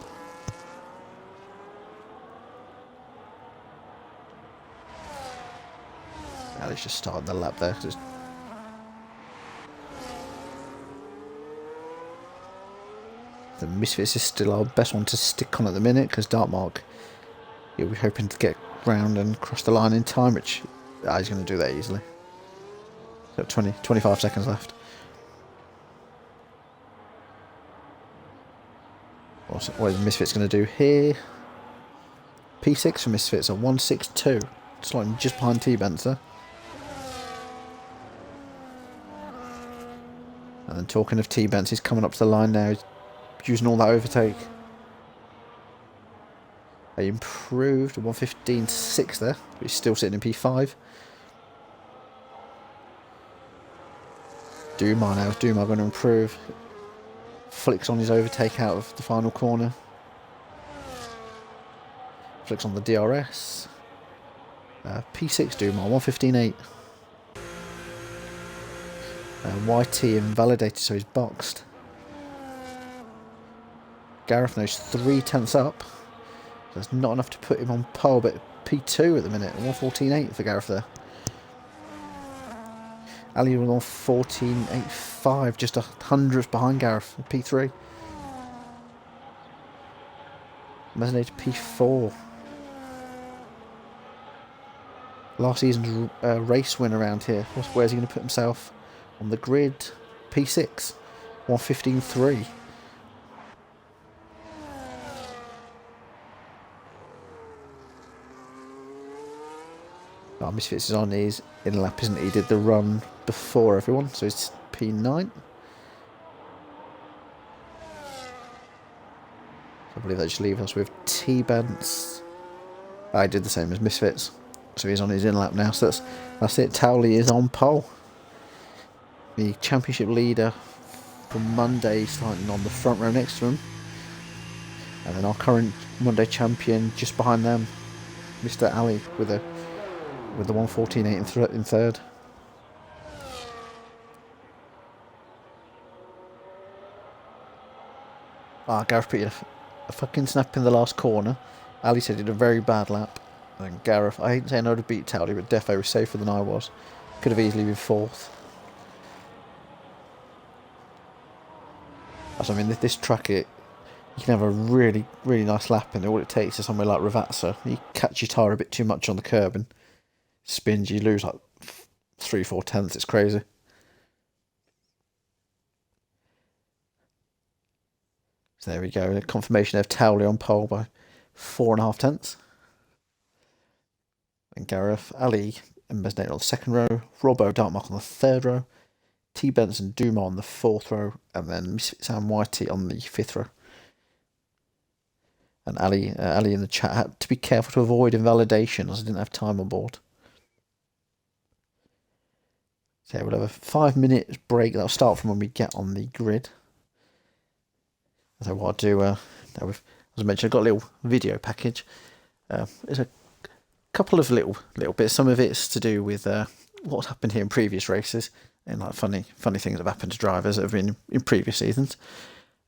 [SPEAKER 2] Towley's just starting the lap there. The Misfits is still our best one to stick on at the minute, because Dartmark, we're hoping to get round and cross the line in time, which he's going to do that easily. So 25 seconds left. What is Misfits going to do here? P6 for Misfits at 1:62, slightly just behind T-Benzer. And then talking of T-Benz, he's coming up to the line now. He's using all that overtake. They improved 1:15.6 there, but he's still sitting in P5. Dumar now. Dumar going to improve. Flicks on his overtake out of the final corner. Flicks on the DRS. P6 Dumar, 1:15.8. YT invalidated, so he's boxed. Gareth knows 3/10 up. That's not enough to put him on pole, but P2 at the minute, 1:14.8 for Gareth there. Ali was on 14.85, just a hundredth behind Gareth, P3. Mesnade's P4. Last season's race win around here. Where's he going to put himself on the grid? P6, 1:15.3. Misfits is on his in lap, isn't he? He did the run before everyone, so it's P9. I believe that just leaves us with T-Benz. I did the same as Misfits, so he's on his in lap now. So that's it. Towley is on pole. The championship leader from Monday starting on the front row next to him, and then our current Monday champion just behind them, Mr. Ali, with the 1:14.8 in third. Gareth put a fucking snap in the last corner. Ali said he did a very bad lap. And Gareth, I hate saying I would have beat Towley, but Defo was safer than I was. Could have easily been fourth. I mean, this track, you can have a really, really nice lap in it. All it takes is somewhere like Ravazza. You catch your tyre a bit too much on the curb and spins, you lose like 3-4 tenths. It's crazy. So there we go. Confirmation of Towley on pole by 4.5 tenths. And Gareth, Ali and Mesnate on the second row, Robbo, Dartmark on the third row, T. Benson, Duma on the fourth row, and then Misfit Sam Whitey on the fifth row. And Ali in the chat had to be careful to avoid invalidation as I didn't have time on board. So we'll have a 5-minute break. That'll start from when we get on the grid. So what I'll do, as I mentioned, I've got a little video package. There's a couple of little bits. Some of it's to do with what's happened here in previous races and like funny things that have happened to drivers that have been in previous seasons.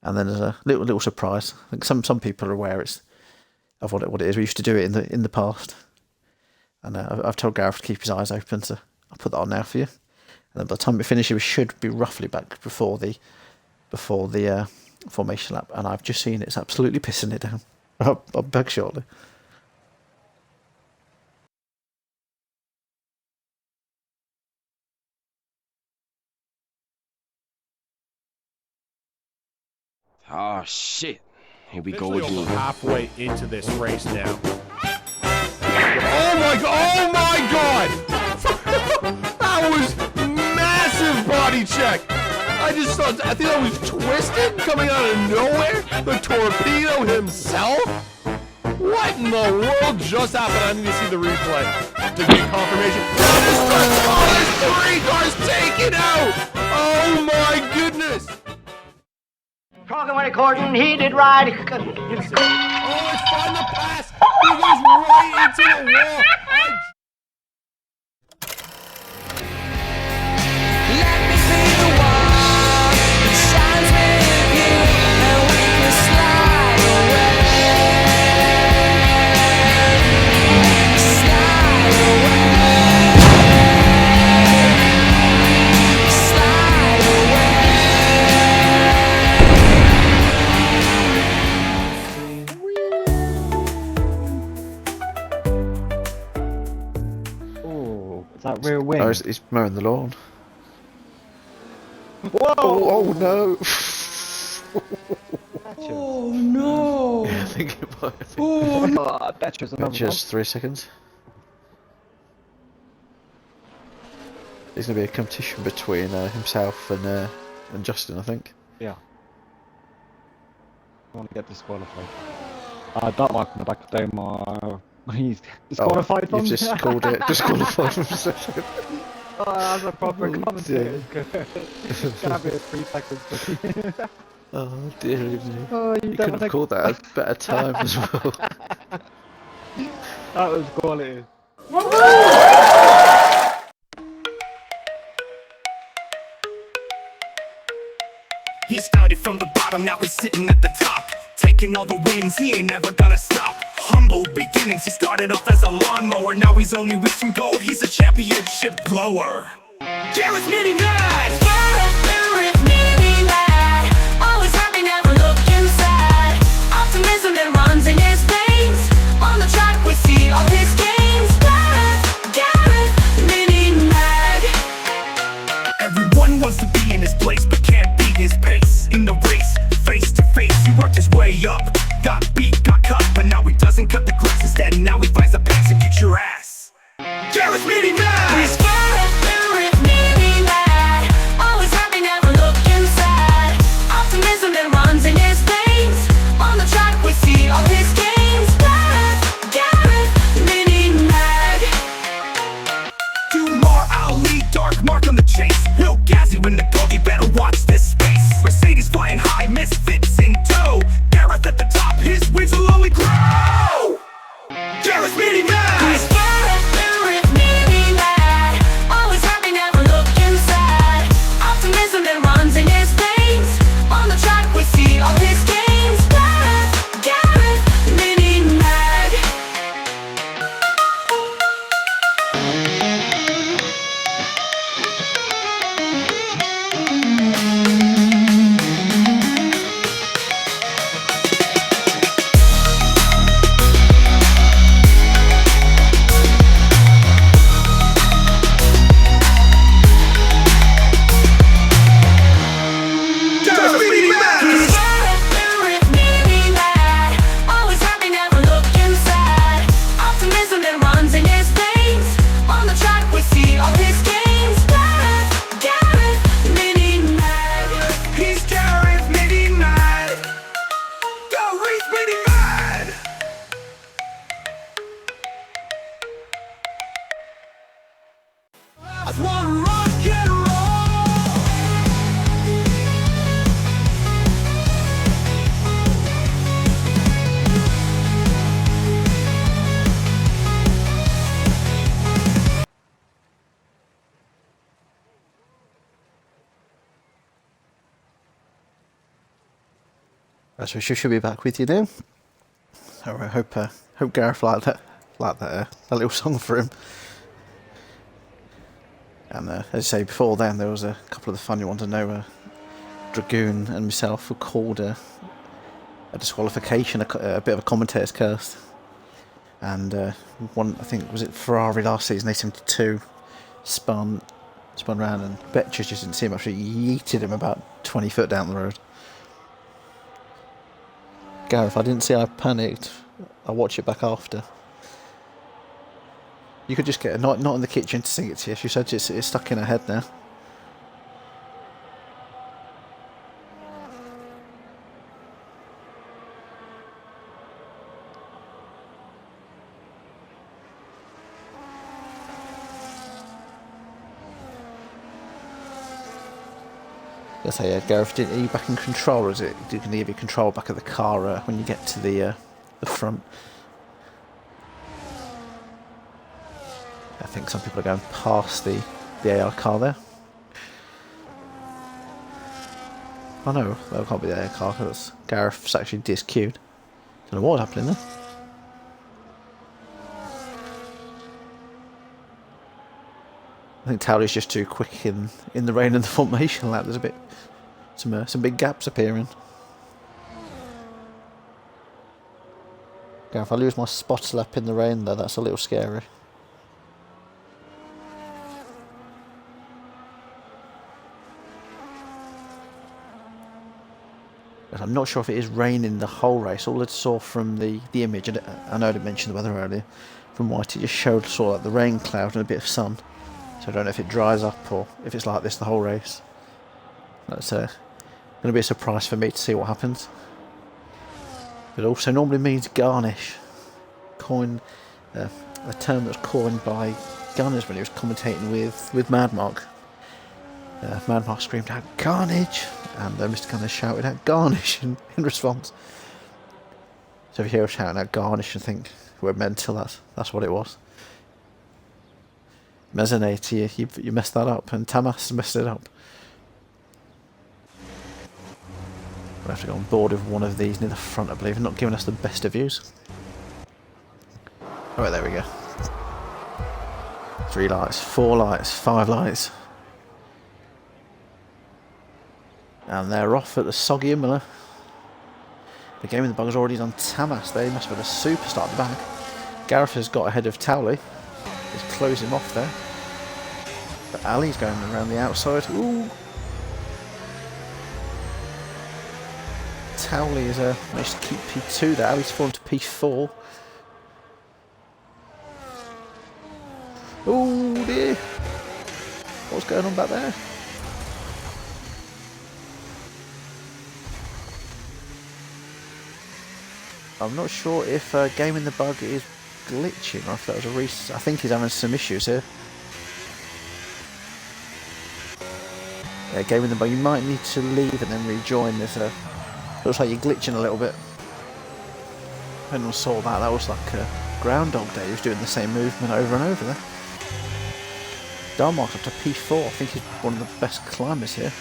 [SPEAKER 2] And then there's a little surprise. I think some people are aware of what it is. We used to do it in the past, and I've told Gareth to keep his eyes open, so I'll put that on now for you. And then by the time we finish, we should be roughly back before the formation lap. And I've just seen it's absolutely pissing it down. I'll back shortly.
[SPEAKER 3] Oh shit. Here we go
[SPEAKER 4] Officially
[SPEAKER 3] again.
[SPEAKER 4] halfway into this race now. Oh my god! That was massive body check! I think that was twisted coming out of nowhere? The torpedo himself? What in the world just happened? I need to see the replay to get confirmation. Oh, there's 3 cars taken out! Oh my goodness!
[SPEAKER 5] Talking when according, he did ride.
[SPEAKER 4] Oh, it's fun to pass! He goes right into the wall!
[SPEAKER 6] Let me be the one that shines with you, and we can slide away. Slide away. Slide away.
[SPEAKER 7] Oh, is that rear wing?
[SPEAKER 2] Oh, he's mowing the lawn.
[SPEAKER 7] Whoa!
[SPEAKER 2] Oh no!
[SPEAKER 7] Oh no!
[SPEAKER 2] Yeah, I think it might have been.
[SPEAKER 7] Oh no! I bet there's another
[SPEAKER 2] Just 3 seconds. There's going to be a competition between himself and Justin, I think.
[SPEAKER 7] one. Yeah. I want to get disqualified. Dartmark in the back of them. He's disqualified from.
[SPEAKER 2] You've just called it disqualified from session.
[SPEAKER 7] Oh, as a proper commentator, it's gonna be 3 seconds.
[SPEAKER 2] Oh dear me.
[SPEAKER 7] Oh,
[SPEAKER 2] You could have called that a better time as well.
[SPEAKER 7] That was quality.
[SPEAKER 1] He started from the bottom, now he's sitting at the top. Taking all the wins, he ain't never gonna stop. Humble beginnings, he started off as a lawnmower. Now he's only reaching gold, he's a championship blower. Garrett's Mini Nice!
[SPEAKER 6] Gareth, mini lad, always happy, never look inside. Optimism that runs in his veins. On the track we see all his games. Gareth, mini lad.
[SPEAKER 1] Everyone wants to be in his place, but can't beat his pace. In the race, face to face, he worked his way up. Got beat, got cut, but now he doesn't cut the grass. Instead, now he finds a pass and kicks your ass. Garrett's Mini Nice!
[SPEAKER 6] Gareth, mini lad, always happy, never look inside. Optimism that runs in his veins. On the track we see all his games. Gareth, mini lad.
[SPEAKER 1] Dumar, Ali, Dark Mark on the chase. Will Gazzy win the goal, you better watch this space. Mercedes flying high, misfits in tow. Gareth at the top, his wins will only grow. Garrett's Mini Nice!
[SPEAKER 6] Gareth, mini lad, always happy, never look inside. Optimism that runs in his veins. On the track we see all his games. Gareth, mini lad.
[SPEAKER 1] just wanna rock and roll.
[SPEAKER 2] So we should be back with you now. So I hope Gareth liked that little song for him. And as I say, before then there was a couple of the funny ones. I know Dragoon and myself were called a disqualification, a bit of a commentator's curse. And one, I think, was it Ferrari last season, 872, spun round and Betches just didn't see him, actually yeeted him about 20 foot down the road. Gareth, I didn't see I panicked. I'll watch it back after. You could just get not in the kitchen to sing it to you. She said it's stuck in her head now. I say, Gareth, are you back in control, or is it? You can give you control back of the car when you get to the front? I think some people are going past the AR car there. Oh no, that can't be the AR car because Gareth's actually DSQ'd. Don't know what was happening there. I think Towley's just too quick in the rain and the formation lap. There's a bit some big gaps appearing. Gareth, if I lose my spotter lap in the rain though, that's a little scary. I'm not sure if it is raining the whole race. All I saw from the image, and I know I didn't mention the weather earlier, from White it just saw like the rain cloud and a bit of sun. So I don't know if it dries up or if it's like this the whole race. That's going to be a surprise for me to see what happens. It also normally means garnish. A term that was coined by Gunners when he was commentating with Mad Mark. Mad Mark screamed out "Carnage!" and Mr. Gunners shouted out "Garnish!" in response. So if you hear us shouting out "Garnish" and think we're mental, that's what it was. Mezzanate, you messed that up, and Tamas messed it up. We'll have to go on board with one of these near the front, I believe, not giving us the best of views. Alright, there we go. 3 lights, 4 lights, 5 lights. And they're off at the soggy Imola. The game in the bug's already done Tamas. They must have had a superstar at the back. Gareth has got ahead of Towley. He's closing him off there. But Ali's going around the outside. Ooh! Towley has managed to keep P2 there. Ali's fallen to P4. Oh dear! What's going on back there? I'm not sure if Game in the Bug is glitching or if that was a reset. I think he's having some issues here. Yeah, Game in the Bug, you might need to leave and then rejoin. Looks like you're glitching a little bit. Anyone saw that? That was like a Groundhog Day. He was doing the same movement over and over there. Darmark's up to P4. I think he's one of the best climbers here.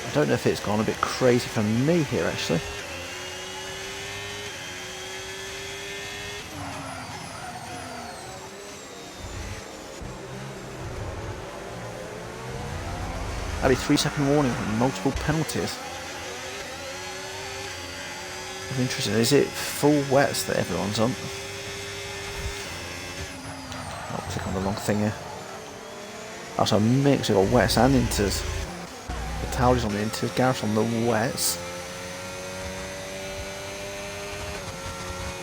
[SPEAKER 2] I don't know if it's gone a bit crazy for me here actually. Ali, 3-second warning and multiple penalties. I'm interested, is it full wets that everyone's on? I'll click on the wrong thing here. That's a mix, we've got wets and inters. The Towley's on the inters, Gareth's on the wets.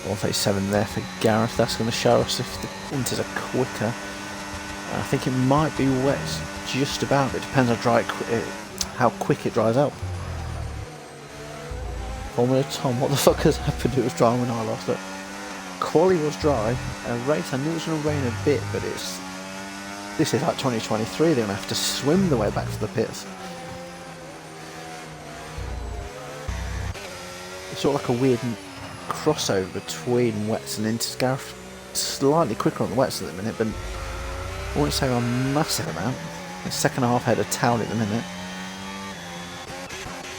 [SPEAKER 2] 137 there for Gareth. That's going to show us if the inters are quicker. I think it might be wets just about. It depends how quick it dries out. Formula Tom, what the fuck has happened? It was dry when I lost it. quali was dry, and race I knew it was going to rain a bit, but this is like 2023, they're going to have to swim the way back to the pits. It's sort of like a weird crossover between wets and inters. Gareth slightly quicker on the wets at the minute, but I wouldn't say a massive amount. The second half ahead of Town at the minute.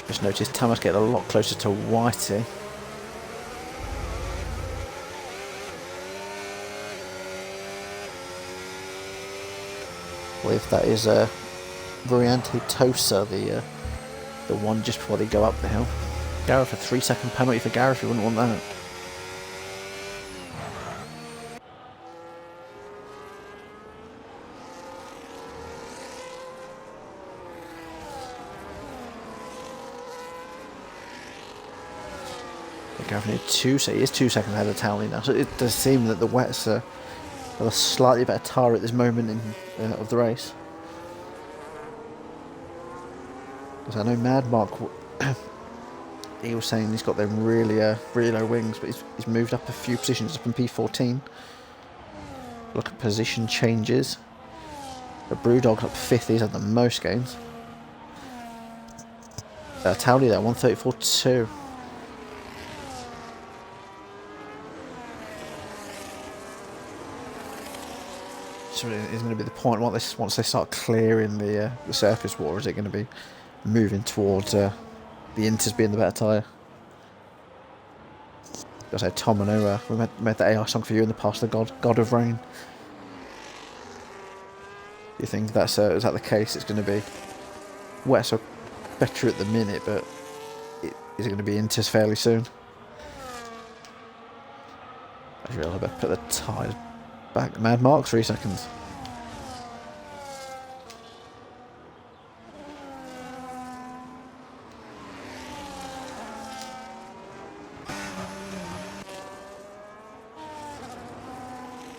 [SPEAKER 2] Just noticed Thomas getting a lot closer to Whitey. I believe that is Variante Tosa, the one just before they go up the hill. Gareth, a 3-second penalty for Gareth, you wouldn't want that. Gareth needed 2, so he is 2 seconds ahead of Townley now. So it does seem that the wets are a slightly better tyre at this moment of the race. Because I know Mad Mark, he was saying he's got them really low wings, but he's moved up a few positions up in P14. Look at position changes. The Brewdog's up 5th, he's had the most gains. Townley there, 134.2. So is going to be the point once they start clearing the surface water? Is it going to be moving towards the Inters being the better tyre? I say, Tom, I know we made the AI song for you in the past, the God of Rain. Do you think is that the case? It's going to be wet, so better at the minute, but is it going to be Inters fairly soon? I really better put the tyres back. Mad Mark, 3 seconds.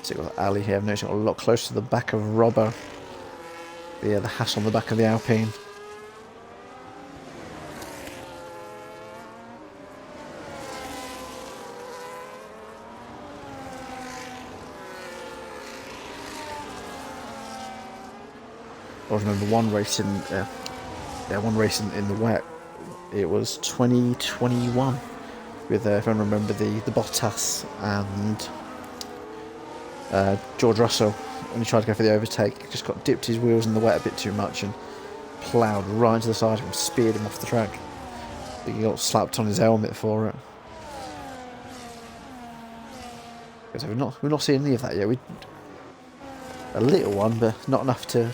[SPEAKER 2] So you've got Ali here. I've noticed it got a lot closer to the back of Robbo. The Hass on the back of the Alpine. I remember one race in the wet. It was 2021 with if I remember the Bottas and George Russell, when he tried to go for the overtake, just got dipped his wheels in the wet a bit too much and ploughed right into the side of him, speared him off the track. I think he got slapped on his helmet for it. So we're not seeing any of that yet. A little one, but not enough to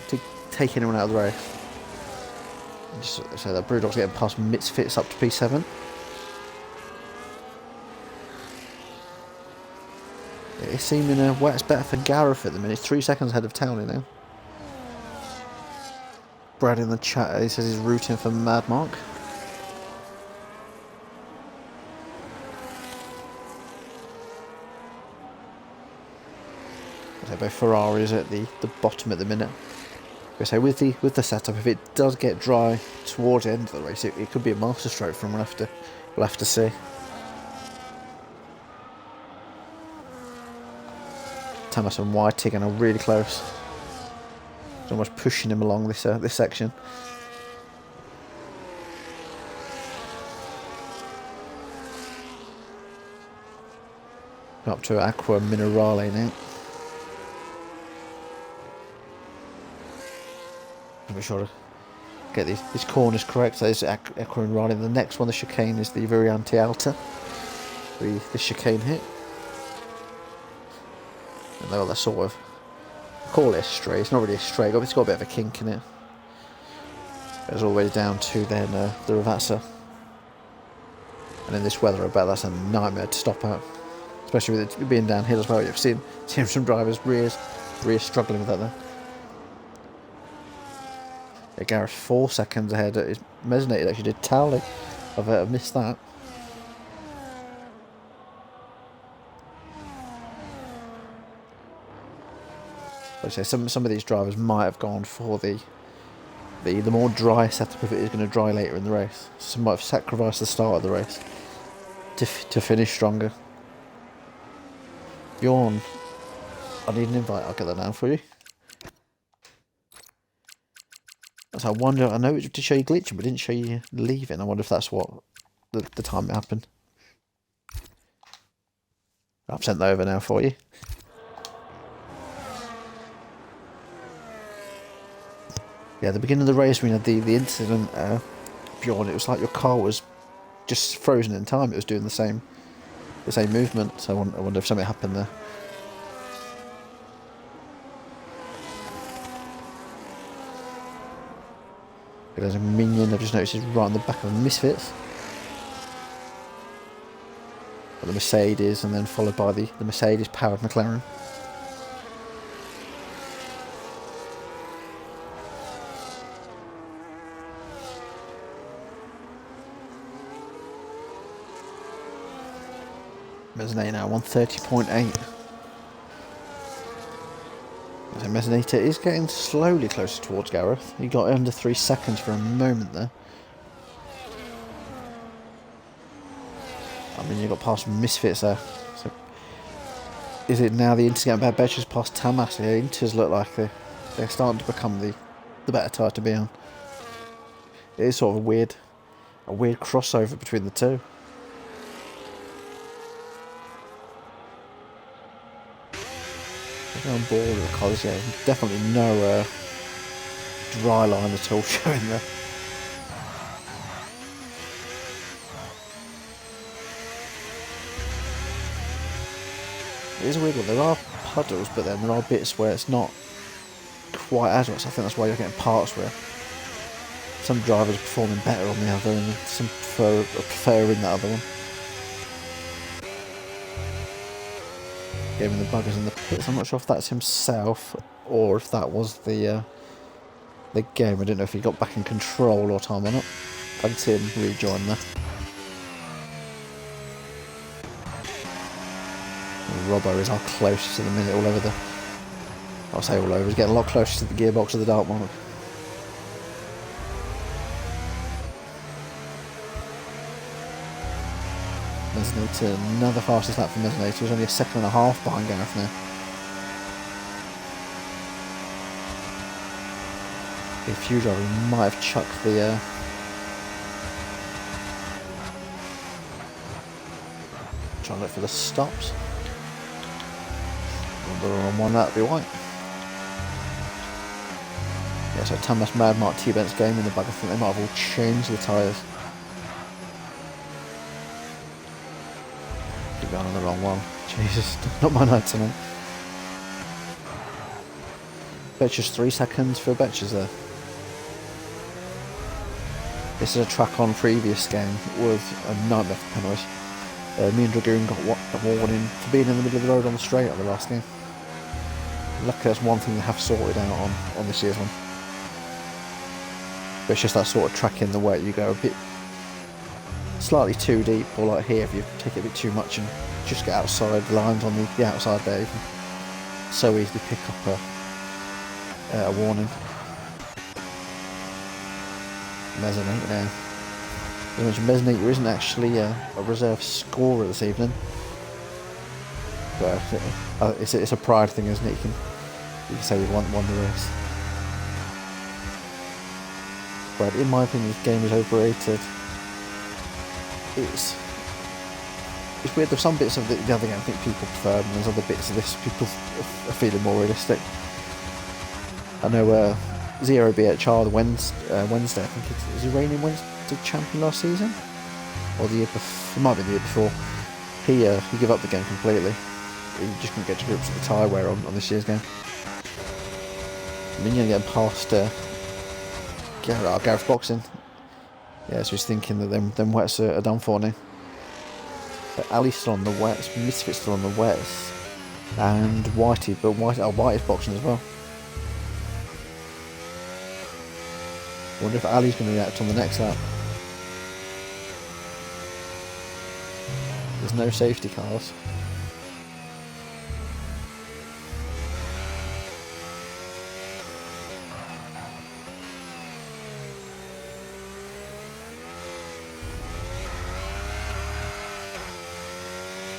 [SPEAKER 2] take anyone out of the race. Just so that Brewdog's getting past Misfits up to P7. It's seeming wet's better for Gareth at the minute. 3 seconds ahead of Townley now. Brad in the chat, he says he's rooting for Mad Mark. So both Ferraris at the bottom at the minute. So with the setup, if it does get dry towards the end of the race, it could be a masterstroke for him. We'll have to see. Thomas and White are really close. It's almost pushing him along this section. Up to Aqua Minerale now. I'll be sure to get these corners correct. So there's Aqua Minerale. The next one, the chicane, is the Variante Alta. The chicane hit. And they're that sort of, call it a stray, it's not really a stray, it's got a bit of a kink in it. Goes all the way down to then the Ravazza. And in this weather, I bet that's a nightmare to stop at. Especially with it being downhill as well. You've seen some drivers rears struggling with that there. Yeah, Gareth 4 seconds ahead at his Mesnated, actually did Towley. I've missed that. Like I say, some of these drivers might have gone for the more dry setup if it is going to dry later in the race. Some might have sacrificed the start of the race to finish stronger. Bjorn, I need an invite. I'll get that down for you. So I wonder, I know it did show you glitching, but it didn't show you leaving. I wonder if that's what the time it happened. I've sent that over now for you. Yeah, at the beginning of the race, we had the incident, Bjorn. It was like your car was just frozen in time. It was doing the same movement. So I wonder if something happened there. There's a minion I've just noticed is right on the back of the Misfits. Got the Mercedes, and then followed by the Mercedes powered McLaren. Mezzanate now 130.8. So Mezzanate is getting slowly closer towards Gareth. He got under 3 seconds for a moment there. I mean, you got past Misfits there. So is it now the Inters getting better? Betches past Tamas. The Inters look like they're starting to become the better tyre to be on. It is sort of a weird crossover between the two. On board with the colours, yeah, definitely no dry line at all showing there. It is a weird one. There are puddles, but then there are bits where it's not quite as much. I think that's why you're getting parts where some drivers are performing better on the other, and some preferring the other one. Giving the buggers in the pits. I'm not sure if that's himself or if that was the game. I don't know if he got back in control or time or not. I did see him rejoin there. Robbo is our closest at the minute, all over the... I'll say all over, he's getting a lot closer to the gearbox of the Dartmouth. Mezzanate, another fastest lap for Mezzanate. He was only a second and a half behind Gareth now. A few drivers might have chucked the trying to look for the stops. On one, that'd be white. Yeah, so Tamas Mad Mark T-Bent's game in the bug. I think they might have all changed the tyres. Keep going on the wrong one. Jesus, not my night tonight. Betches 3 seconds for Betches there. This is a track on previous game with a nightmare for penalties. Me and Dragoon got a warning for being in the middle of the road on the straight on the last game. Luckily that's one thing they have sorted out on this year's one. But it's just that sort of track in the wet, you go a bit slightly too deep, or like here if you take it a bit too much and just get outside the lines on the outside there, you can so easily pick up a warning. Mezzanate now. As I mentioned, Mezzanate isn't actually a reserve scorer this evening. But it's a pride thing, isn't it? You can say you've won the race. But in my opinion, this game is overrated. It's weird. There's some bits of the other game I think people prefer, and there's other bits of this people are feeling more realistic. I know Zero BHR the Wednesday, I think is he reigning Wednesday champion last season? Or the year before? It might be the year before. He gave up the game completely. He just couldn't get to grips with the tyre wear on this year's game. Minion getting past Gareth Boxing. Yeah, so he's thinking that them wets are done for now. But Ali's still on the wets, Misfit's still on the wets, and Whitey, but Whitey's boxing as well. I wonder if Ali's going to react on the next lap. There's no safety cars.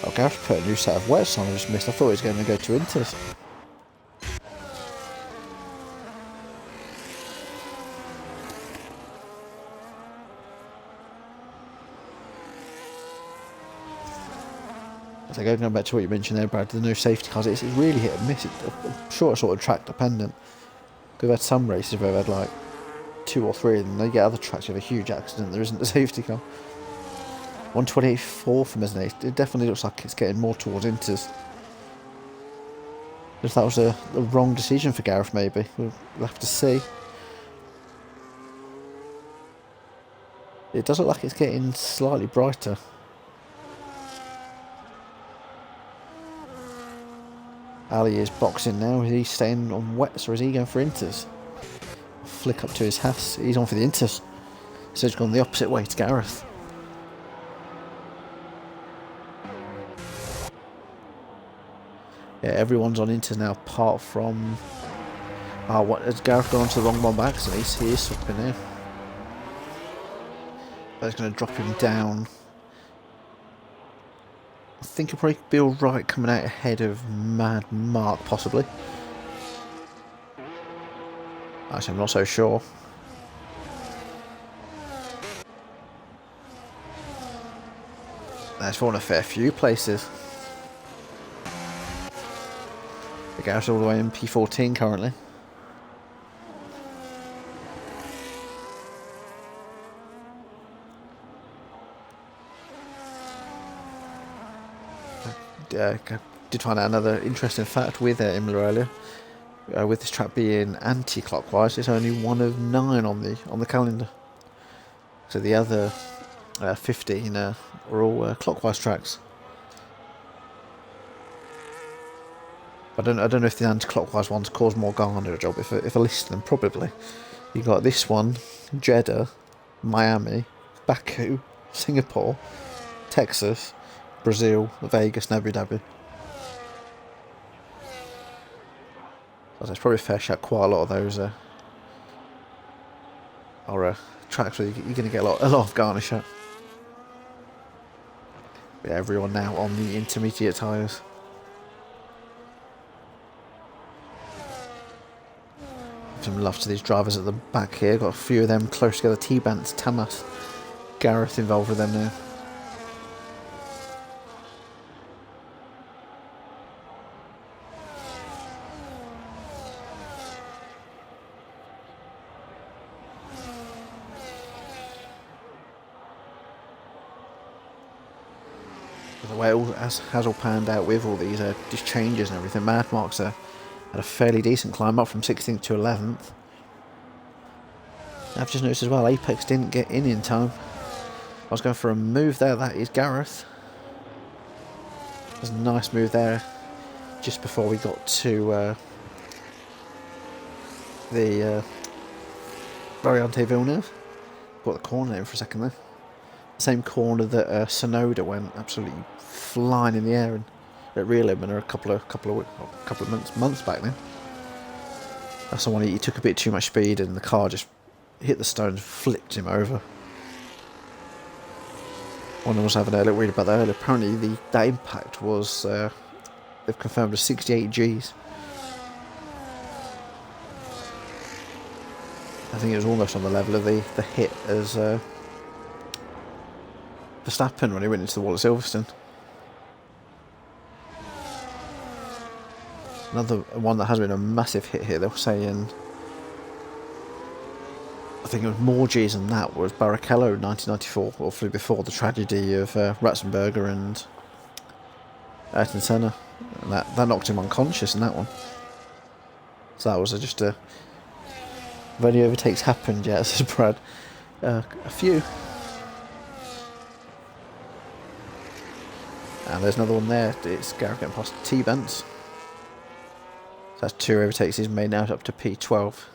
[SPEAKER 2] Oh, Gareth put a new set of wets on. I just missed. I thought he was going to go to Inters. So going back to what you mentioned there, Brad, the no safety cars, it's really hit and miss. I'm sure it's sort of track dependent. We've had some races where we've had like 2 or 3, and they get other tracks with a huge accident. There isn't a safety car. 128.4 from isn't it? It definitely looks like it's getting more towards Inters. If that was the wrong decision for Gareth, maybe we'll have to see. It does look like it's getting slightly brighter. Ali is boxing now. Is he staying on wets or is he going for Inters? Flick up to his Haas. He's on for the Inters. So he's gone the opposite way to Gareth. Yeah, everyone's on Inters now apart from... what has Gareth gone onto the wrong one by accident? He is slipping there. That's going to drop him down. I think he'll probably be alright coming out ahead of Mad Mark, possibly. Actually, I'm not so sure. That's fallen a fair few places. The Gareth's all the way in P14 currently. Did find out another interesting fact with Imola earlier. With this track being anti-clockwise, it's only one of 9 on the calendar. So the other 15 are all clockwise tracks. I don't know if the anti-clockwise ones cause more garner a job. If I list them, probably. You got this one, Jeddah, Miami, Baku, Singapore, Texas, Brazil, Vegas, and Abu Dhabi. So it's probably a fair shout. Quite a lot of those are tracks where you're going to get a lot of garnish at. Yeah, everyone now on the intermediate tyres. Some love to these drivers at the back here. Got a few of them close together. T-Bants, Tamas, Gareth involved with them now. The way it all has all panned out with all these changes and everything, Mad Mark's had a fairly decent climb up from 16th to 11th. I've just noticed as well, Apex didn't get in time. I was going for a move there. That is Gareth. There's a nice move there just before we got to the Variante Villeneuve. Got the corner in for a second there. The same corner that Sonoda went absolutely flying in the air and at Real Imola a couple of months back then. That's the one he took a bit too much speed and the car just hit the stones, flipped him over. One was having a little read about that earlier. Apparently that impact was they've confirmed as 68 Gs. I think it was almost on the level of the hit as Verstappen when he went into the wall at Silverstone. Another one that has been a massive hit here, they were saying, I think it was more G's than that, was Barrichello in 1994, or before the tragedy of Ratzenberger and Ayrton Senna. And that knocked him unconscious in that one. So that was just a... If any overtakes happened yet, says Brad. A few. And there's another one there. It's Gareth getting past T-Bents. So that's 2 overtakes he's made now up to P12.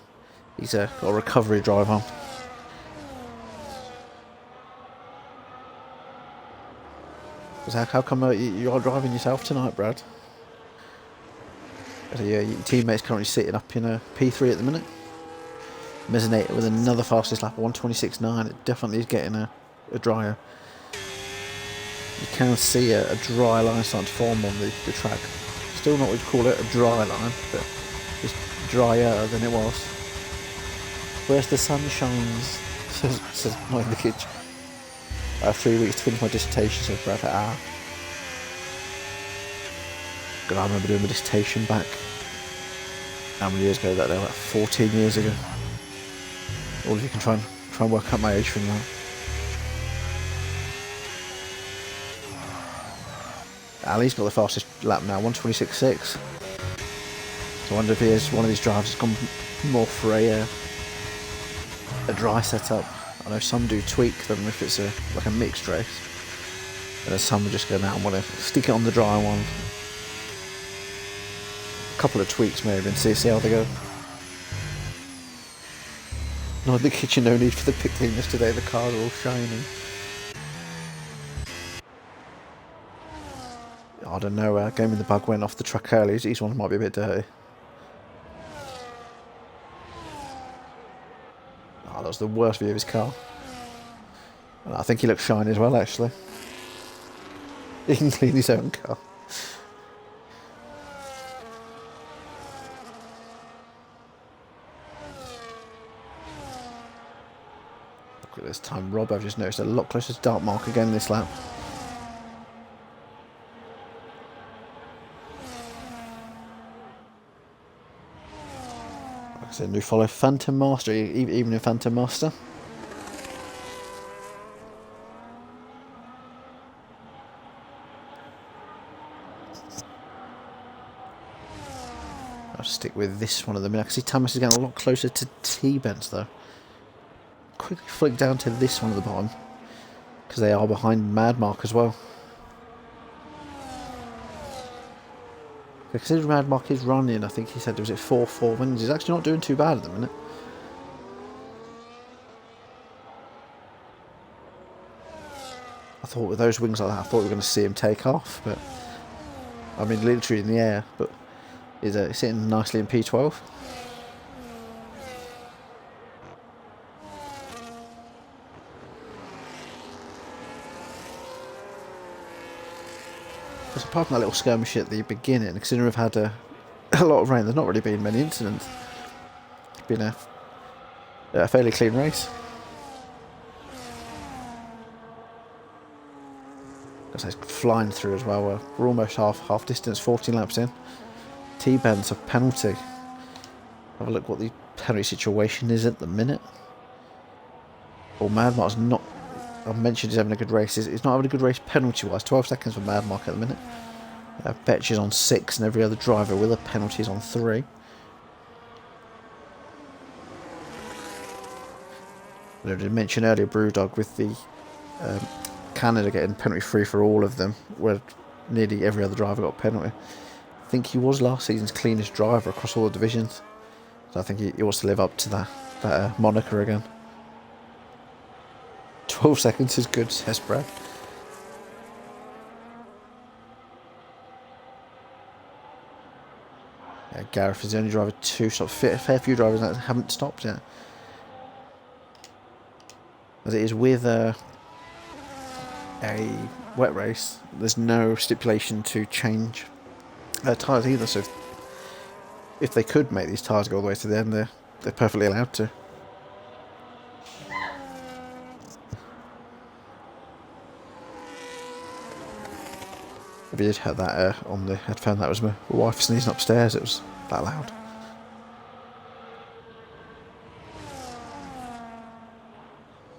[SPEAKER 2] He's got a recovery drive on. How come you are driving yourself tonight, Brad? So, yeah, your teammate's currently sitting up in a P3 at the minute. Mezzanate with another fastest lap of 126.9. It definitely is getting a dryer. you can see a dry line starting to form on the track. Still not what we'd call it a dry line, but just drier than it was. Where's the sun shines, says not in the kitchen. I have 3 weeks to finish my dissertation, says Brad. God, I remember doing my dissertation back, how many years ago that there, like 14 years ago. All of you can try and work out my age from that. Ali's got the fastest lap now, 1:26.6. So I wonder if he is one of these drivers that's gone more for a dry setup. I know some do tweak them if it's like a mixed race, and then some just go now and want to stick it on the dry one. A couple of tweaks maybe and see how they go. Not in the kitchen, no need for the pit cleaners today, the cars are all shiny. I don't know, Game in the Bug went off the truck early, these ones might be a bit dirty. Oh, that was the worst view of his car. And I think he looks shiny as well, actually. He can clean his own car. Look at this time, Rob, I've just noticed a lot closer to Dark Mark again this lap. Like I said, we follow Phantom Master, even in Phantom Master. I'll stick with this one at the minute. I can see Thomas is getting a lot closer to T-Bent though. Quickly flick down to this one at the bottom, because they are behind Mad Mark as well. Considering Mad Mark is running, I think he said, was it 4-4 wins? He's actually not doing too bad at the minute. I thought with those wings like that, I thought we were going to see him take off, but I mean literally in the air, but he's sitting nicely in P12. Because apart from that little skirmish at the beginning, considering we've had a lot of rain, there's not really been many incidents. It's been a fairly clean race. Because it's flying through as well. We're almost half distance, 14 laps in. T-Ben's a penalty. Have a look what the penalty situation is at the minute. Well, Mad Mark's not... I mentioned he's having a good race. He's not having a good race penalty-wise. 12 seconds for Mad Mark at the minute. Betch is on 6 and every other driver with a penalty is on 3. I did mention earlier Brewdog with the Canada getting penalty-free for all of them, where nearly every other driver got a penalty. I think he was last season's cleanest driver across all the divisions. So I think he wants to live up to that moniker again. 12 seconds is good, says Brad. Yeah, Gareth is the only driver to stop. A fair few drivers that haven't stopped yet. As it is with a wet race, there's no stipulation to change tyres either. So if they could make these tyres go all the way to the end, they're perfectly allowed to. If you did have that on the headphone, that was my wife sneezing upstairs. It was that loud.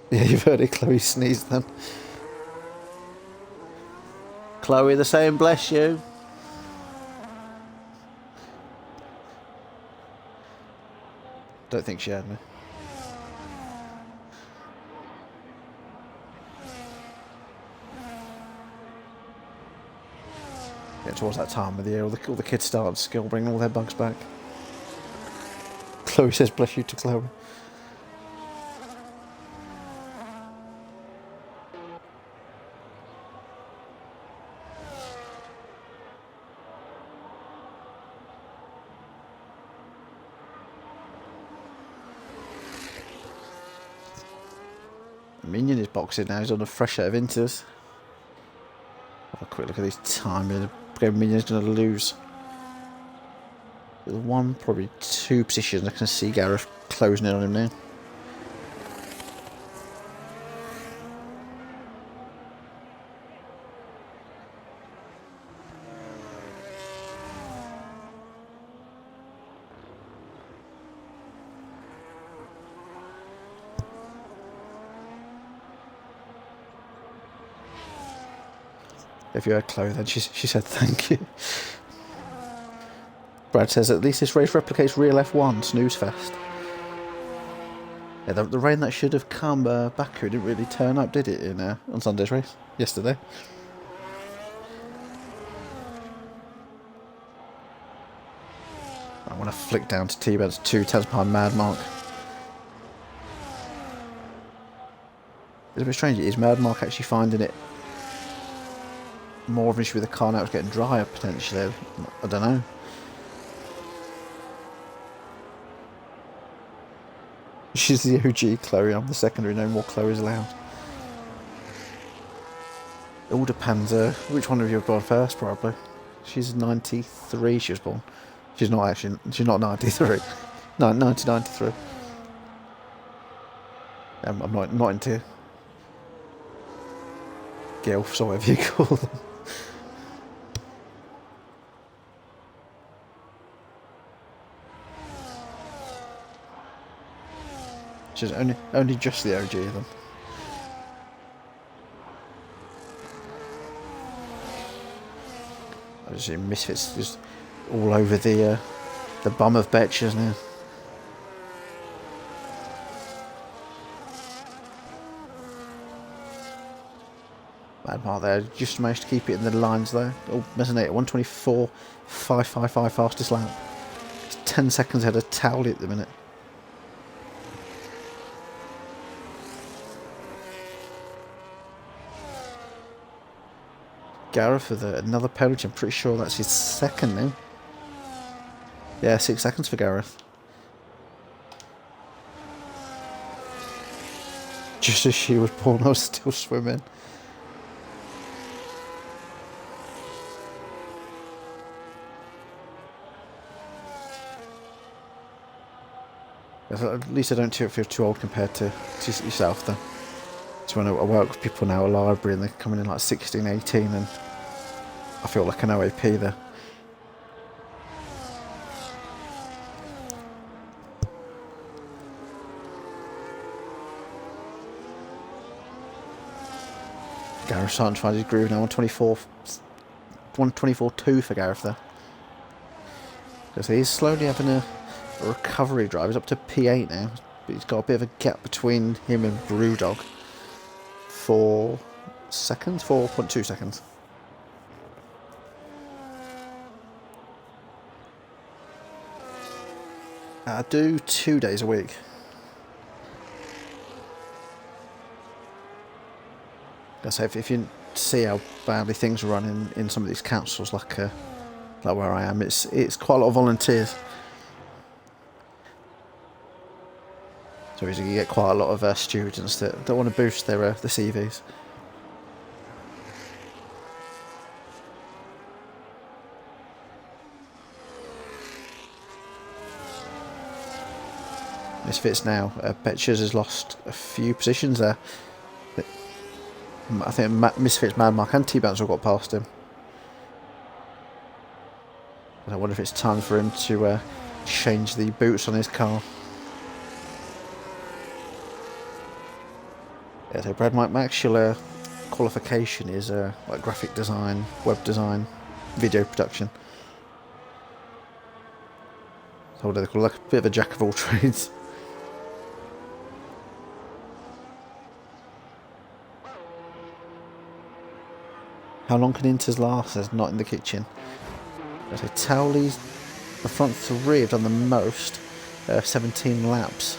[SPEAKER 2] Yeah, you've heard it. Chloe sneezed then. Chloe the same, bless you. Don't think she had me. Yeah, towards that time of the year, all the kids start school, bringing all their bugs back. Chloe says, bless you to Chloe. Minion is boxing now, he's on a fresh set of inters. quick look at these timers. Minion's going to lose. There's one, probably two positions. I can see Gareth closing in on him now. If you heard Chloe then, she said thank you. Brad says, at least this race replicates real F1, snooze fest. Yeah, the rain that should have come back here didn't really turn up, did it, on Sunday's race, yesterday? I want to flick down to T-Ben's 2/10 behind Mad Mark. It's a bit strange, is Mad Mark actually finding it more of an issue with the car now it's getting drier, potentially? I don't know. She's the OG Chloe, I'm the secondary, no more Chloe's allowed. It all depends, which one of you are born first, probably. She's 93, she was born. She's not actually, she's not 93. No, 1993. I'm not into gilfs or whatever you call them. She's only just the OG of them. I just see Misfits just all over the bum of Betches now. Bad part there, just managed to keep it in the lines though. Oh, Mesonator, 124.555 fastest lap. It's 10 seconds ahead of Towley at the minute. Gareth with another penalty. I'm pretty sure that's his second now. Yeah, 6 seconds for Gareth. Just as she was born, I was still swimming. At least I don't feel too old compared to yourself though. So when I work with people now at library and they're coming in like 16, 18 and I feel like an OAP there. Gareth starting to find his groove now, 124.2 for Gareth there. Because he's slowly having a recovery drive. He's up to P8 now, but he's got a bit of a gap between him and Brewdog. 4 seconds, 4.2 seconds. I do 2 days a week. I say if you see how badly things are running in some of these councils, like where I am, it's quite a lot of volunteers. So you get quite a lot of students that want to boost their CVs. Misfits now. Betches has lost a few positions there. I think Misfits, Mad Mark and T-Bounce all got past him. And I wonder if it's time for him to change the boots on his car. Yeah, so Brad Mike Maxwell qualification is like graphic design, web design, video production. So what do they call it? Like a bit of a jack of all trades. How long can Inters last? There's not in the kitchen. So Towley's, the front three have done the most, 17 laps.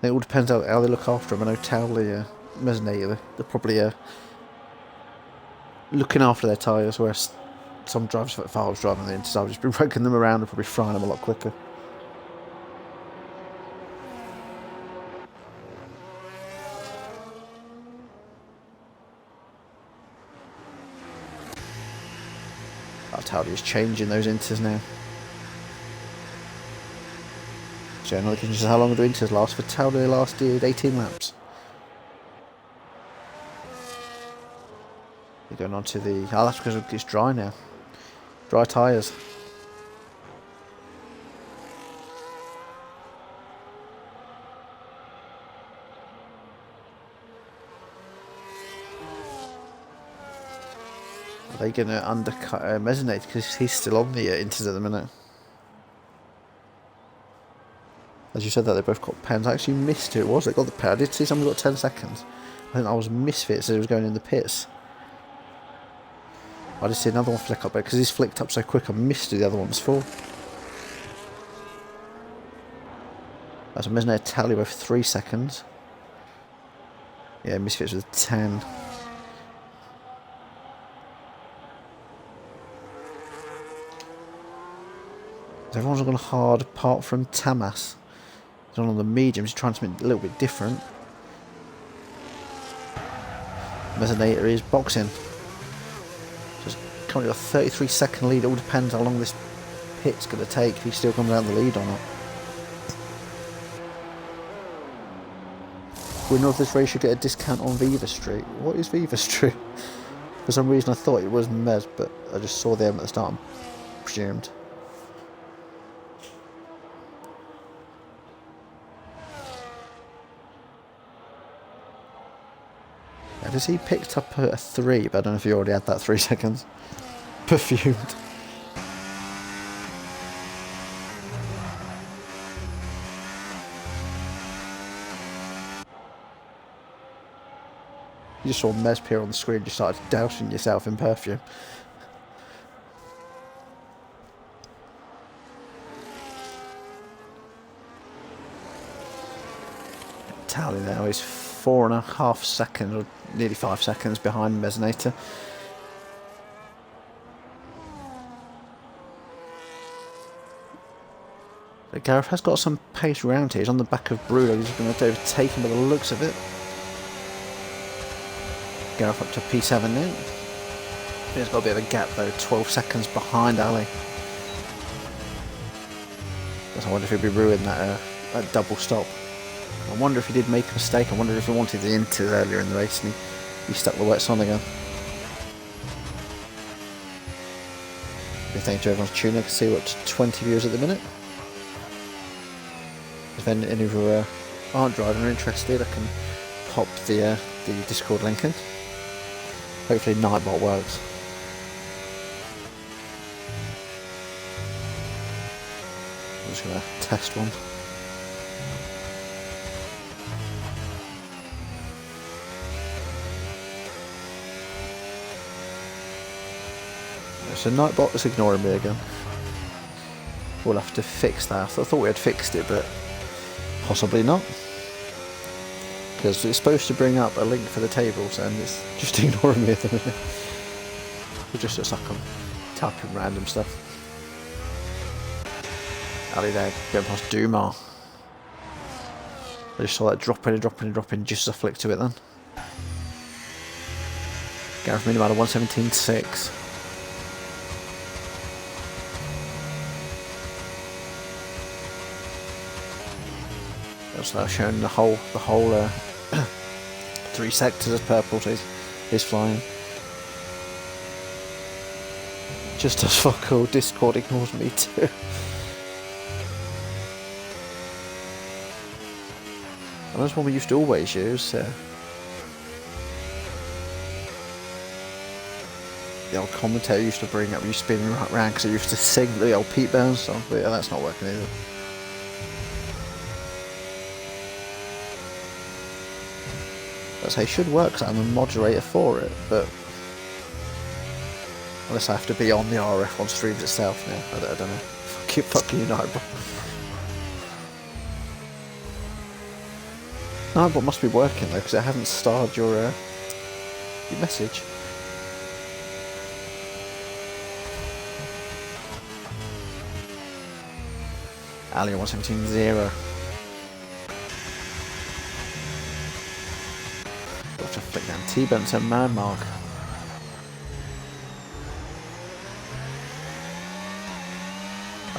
[SPEAKER 2] It all depends how they look after him. I know Towley, Mesonator, they're probably looking after their tyres, whereas some drivers, if I was driving the Inters, I've just been breaking them around and probably frying them a lot quicker. Taudi is changing those inters now. So another question is how long do inters last? For Taudi they lasted 18 laps. We're going on to the... Oh, that's because it's dry now. Dry tyres. Are they going to undercut Mezzanate because he's still on the inters at the minute? As you said that, they both got pens. I actually missed who it was that got the pen. I did see someone got 10 seconds. I think that was Misfit, so he was going in the pits. I did see another one flick up, but because he's flicked up so quick, I missed who the other one was for. That's a Mezzanate tally with 3 seconds. Yeah, Misfits with 10. Everyone's gone hard apart from Tamas. He's on the mediums, trying something a little bit different. Mezzanator is boxing. Just currently got a 33-second lead. It all depends how long this pit's going to take, if he still comes out the lead or not. Winner of this race should get a discount on Viva Street. What is Viva Street? For some reason I thought it was Mez, but I just saw them at the start and presumed. Because he picked up a 3, but I don't know if he already had that 3 seconds. Perfumed. You just saw Mez appear on the screen, you started dousing yourself in perfume. Tally now is 4.5 seconds, or nearly 5 seconds behind Mezzanator. But Gareth has got some pace around here. He's on the back of Bruno. He's going to overtake him by the looks of it. Gareth up to P7 now. He's got a bit of a gap though, 12 seconds behind Ali. I wonder if he'll be ruining that double stop. I wonder if he did make a mistake. I wonder if he wanted the inters earlier in the race and he stuck the wets on again. Big thank you to everyone's tuning. I can see we're up to 20 viewers at the minute. If any of you aren't driving or interested, I can pop the Discord link in. Hopefully Nightbot works. I'm just going to test one. So Nightbot is ignoring me again. We'll have to fix that. I thought we had fixed it, but possibly not. Because it's supposed to bring up a link for the tables and it's just ignoring me at the minute. It just looks like I'm tapping random stuff. Ali there, going past Dumar. I just saw that dropping just as I flicked to it then. Gareth Minimal 117.6. That's now showing the whole 3 sectors as purple, so he's flying. Just as fuck all, Discord ignores me too. And that's one we used to always use. The old commentator used to bring up you spinning right round because it used to sing the old Pete Burns song, but yeah, that's not working either. I say it should work because I'm a moderator for it, but unless I have to be on the RRF1 streams itself now, I don't know. Fuck you, Nightbot. Nightbot must be working though because it hasn't starred your message. Ali 117.0. Got to flick down T-Bent to man mark.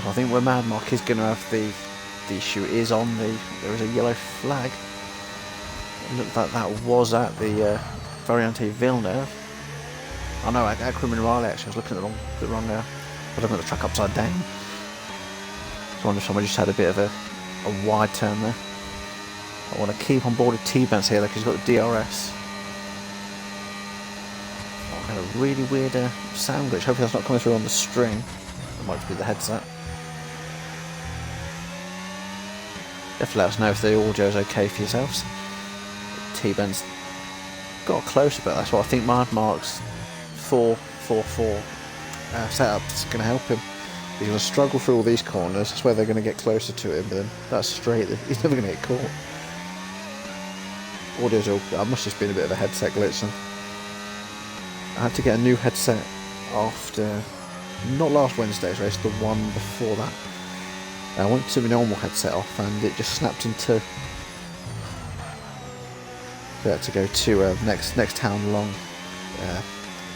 [SPEAKER 2] I think where Mad Mark is going to have the issue is on there is a yellow flag. It looked like that was at the Variante Villeneuve. I know at Criminale actually, I was looking at the wrong I was looking at the track upside down. I wonder if someone just had a bit of a wide turn there. I want to keep on board with T-Benz here because he's got the DRS. I had a really weird sound glitch. Hopefully that's not coming through on the string. It might be the headset. Definitely let us know if the audio is okay for yourselves. T-Benz got closer, but that's what I think Mark's 4-4-4 setup's going to help him. He's going to struggle through all these corners. That's where they're going to get closer to him, but then that's straight. He's never going to get caught. Audio's all. I must have just been a bit of a headset glitch. And I had to get a new headset after, not last Wednesday's race, the one before that. I went to my normal headset off and it just snapped in two. We had to go to next town along.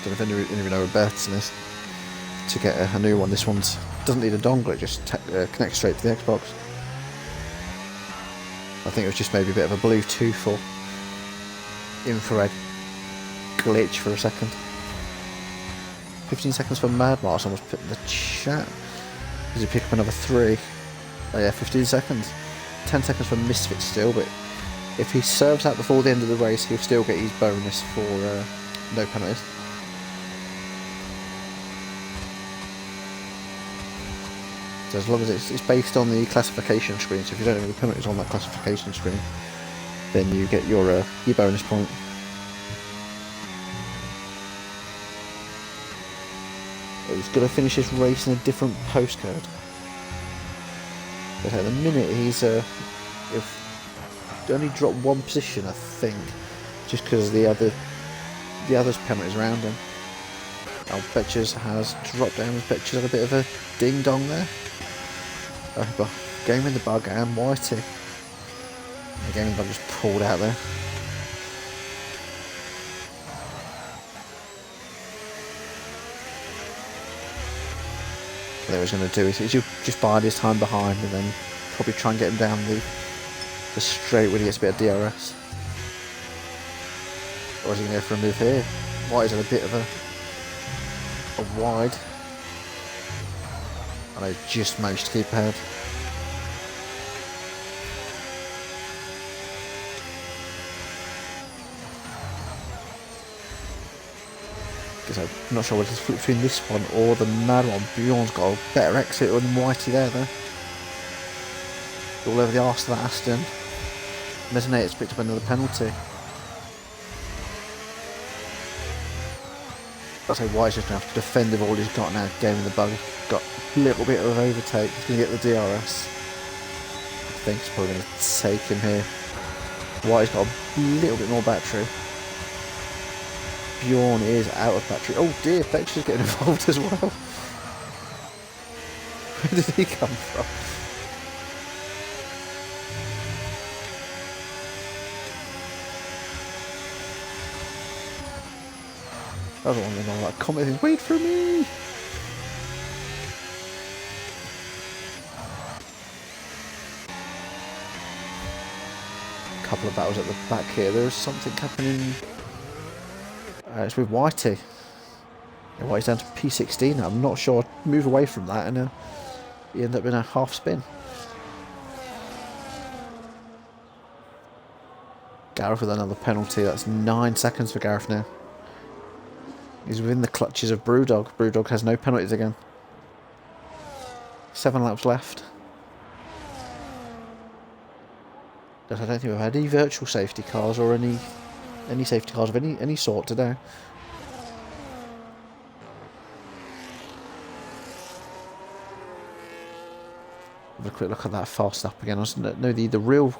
[SPEAKER 2] Don't know if anyone know where Burton is, to get a new one. This one doesn't need a dongle, it just connects straight to the Xbox. I think it was just maybe a bit of a Bluetooth or infrared glitch for a second. 15 seconds for Mad Mars, almost put in the chat. Does he pick up another 3? Oh yeah, 15 seconds. 10 seconds for Misfit still, but if he serves out before the end of the race, he'll still get his bonus for no penalties. So as long as it's based on the classification screen, so if you don't have any penalties on that classification screen, then you get your bonus point. He's going to finish his race in a different postcode. But at the minute he's only dropped one position, I think, just because the others penalties around him. Now Betchers has dropped down. Betchers had a bit of a ding dong there. Game in the bug and Whitey. The game in the bug just pulled out there. What he's going to do is he'll just bide his time behind and then probably try and get him down the straight when he gets a bit of DRS. Or is he going to go for a move here? Whitey's had a bit of a wide. And I just managed to keep ahead. I'm not sure whether to flip between this one or the Mad one. Bjorn's got a better exit than Whitey there though. All over the arse of that Aston. Mesonator's picked up another penalty. I'd say White's just going to have to defend with all he's got now. Game in the bug. Got a little bit of overtake. He's going to get the DRS. I think he's probably going to take him here. White's got a little bit more battery. Bjorn is out of battery. Oh dear, Betcher's getting involved as well. Where did he come from? I don't want to know that comment. Wait for me! A couple of battles at the back here. There's something happening. It's with Whitey. Yeah, Whitey's down to P16 now. I'm not sure. Move away from that and he ended up in a half spin. Gareth with another penalty. That's 9 seconds for Gareth now. He's within the clutches of Brewdog. Brewdog has no penalties again. 7 laps left. I don't think we've had any virtual safety cars or any safety cars of any sort today. Have a quick look at that fast lap again. No, the real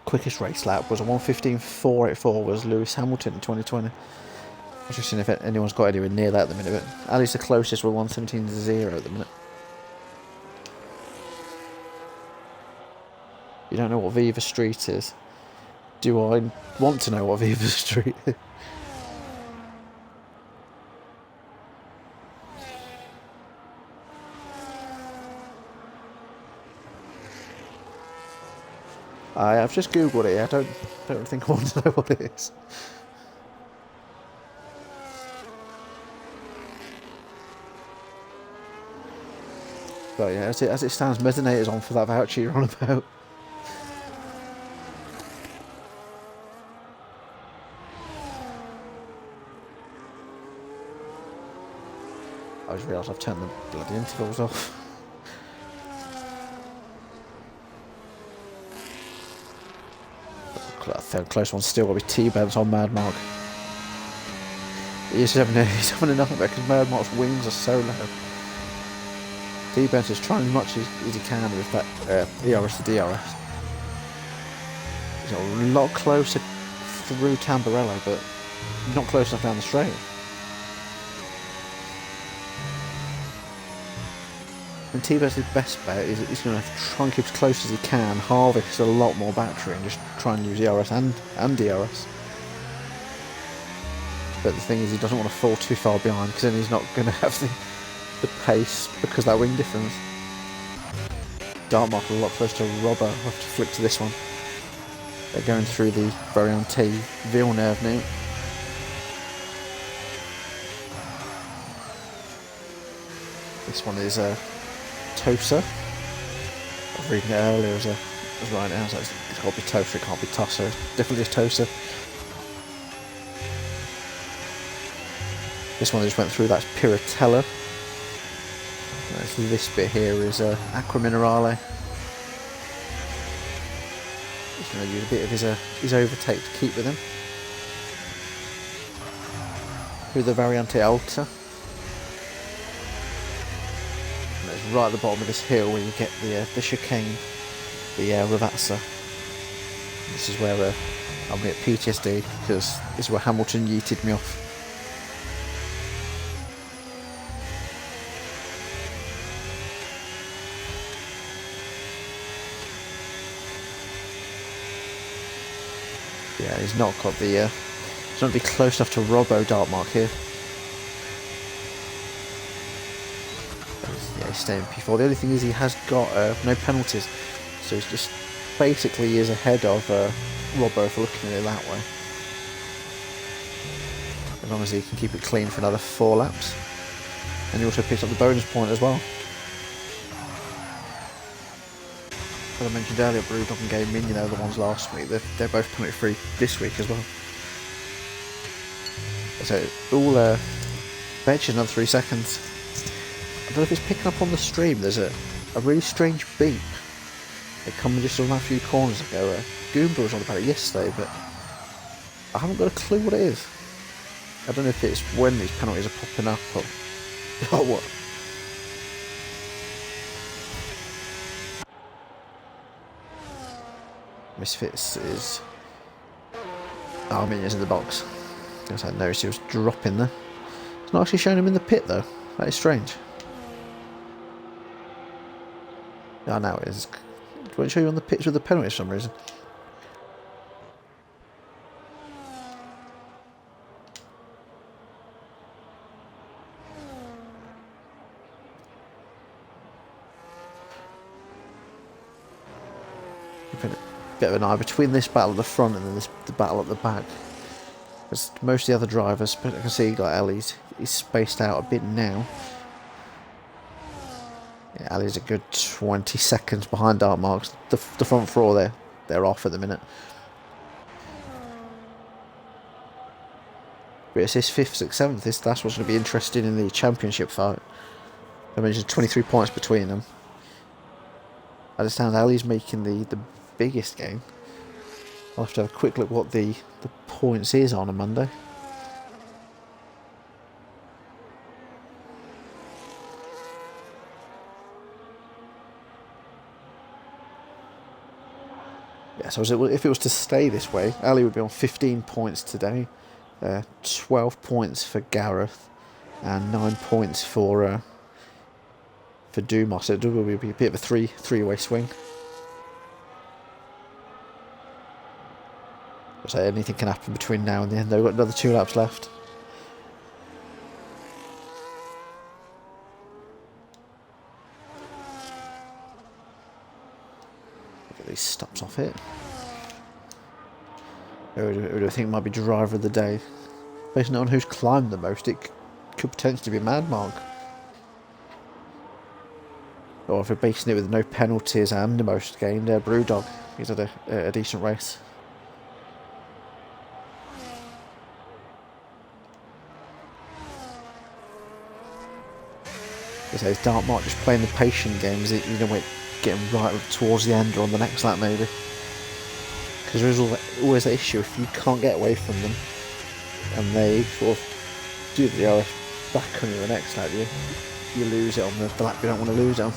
[SPEAKER 2] quickest race lap was a 1:15.484 was Lewis Hamilton in 2020. I was just seeing if anyone's got anywhere near that at the minute, but Ali's the closest with 1:17.0 at the minute. You don't know what Viva Street is? Do I want to know what Viva Street is? I've just googled it. I don't think I want to know what it is. But yeah, as it stands, Mesinator's on for that voucher you're on about. I just realised I've turned the bloody intervals off. That third close one's still got to be T-Benz on Mad Mark. He's having a nightmare because Mad Mark's wings are so low. T-Benz is trying as much as he can with that ERS to DRS. He's a lot closer through Tamburello, but not close enough down the straight. And T-Benz's best bet is he's going to try and keep as close as he can, harvest a lot more battery, and just try and use ERS and DRS. But the thing is, he doesn't want to fall too far behind, because then he's not going to have the pace because of that wing difference. Dartmark a lot closer to Robbo. I'll have to flick to this one. They're going through the Variante Villeneuve now. This one is Tosa. I was reading it earlier as right now, so it's got to be Tosa, it can't be Tossa. Definitely just Tosa. This one just went through, that's Piratella. This bit here is Aqua Minerale. He's going to use a bit of his overtake to keep with him. Through the Variante Alta. And it's right at the bottom of this hill where you get the chicane, the Ravazza. This is where I'm going to get PTSD, because this is where Hamilton yeeted me off. Yeah, he's not got the. He's not be close enough to Robbo Dartmark here. Yeah, he's staying P4. The only thing is he has got no penalties, so he's just basically is ahead of Robbo if we're looking at it that way. As long as he can keep it clean for another 4 laps, and he also picks up the bonus point as well. As I mentioned earlier, Brewdog and Game Minion, the ones last week, they're both penalty free this week as well. So all benches another 3 seconds. I don't know if it's picking up on the stream. There's a really strange beep. It comes just on that few corners ago. Goomba was on about it yesterday, but I haven't got a clue what it is. I don't know if it's when these penalties are popping up or what. Misfits is Arminia's in the box. I noticed he was dropping there. It's not actually showing him in the pit though. That is strange. Yeah, now it is. It won't show you on the pitch with the penalty for some reason. Bit of an eye between this battle at the front and then the battle at the back. Because most of the other drivers, but I can see like Ellie's, he's spaced out a bit now. Yeah, Ellie's a good 20 seconds behind Dartmark. The front four they're off at the minute. But it's this 5th, 6th, 7th. That's what's going to be interesting in the championship fight. I mentioned 23 points between them. I understand Ellie's making the biggest game. I'll have to have a quick look what the points is on a Monday. Yeah, so if it was to stay this way, Ali would be on 15 points today, 12 points for Gareth, and 9 points for Dumas. So it will be a bit of a three-way swing. So anything can happen between now and the end. They've got another 2 laps left. Look at these stops off it. Who do I think might be driver of the day? Based on who's climbed the most, it could potentially be Mad Mark. Or if we're basing it with no penalties and the most gained, Brewdog. He's had a decent race. So it's Dark Mark just playing the patient games, you know, getting right towards the end or on the next lap maybe. Because there is always that issue if you can't get away from them and they sort of do the RF back on you the next lap, you lose it on the lap you don't want to lose it on.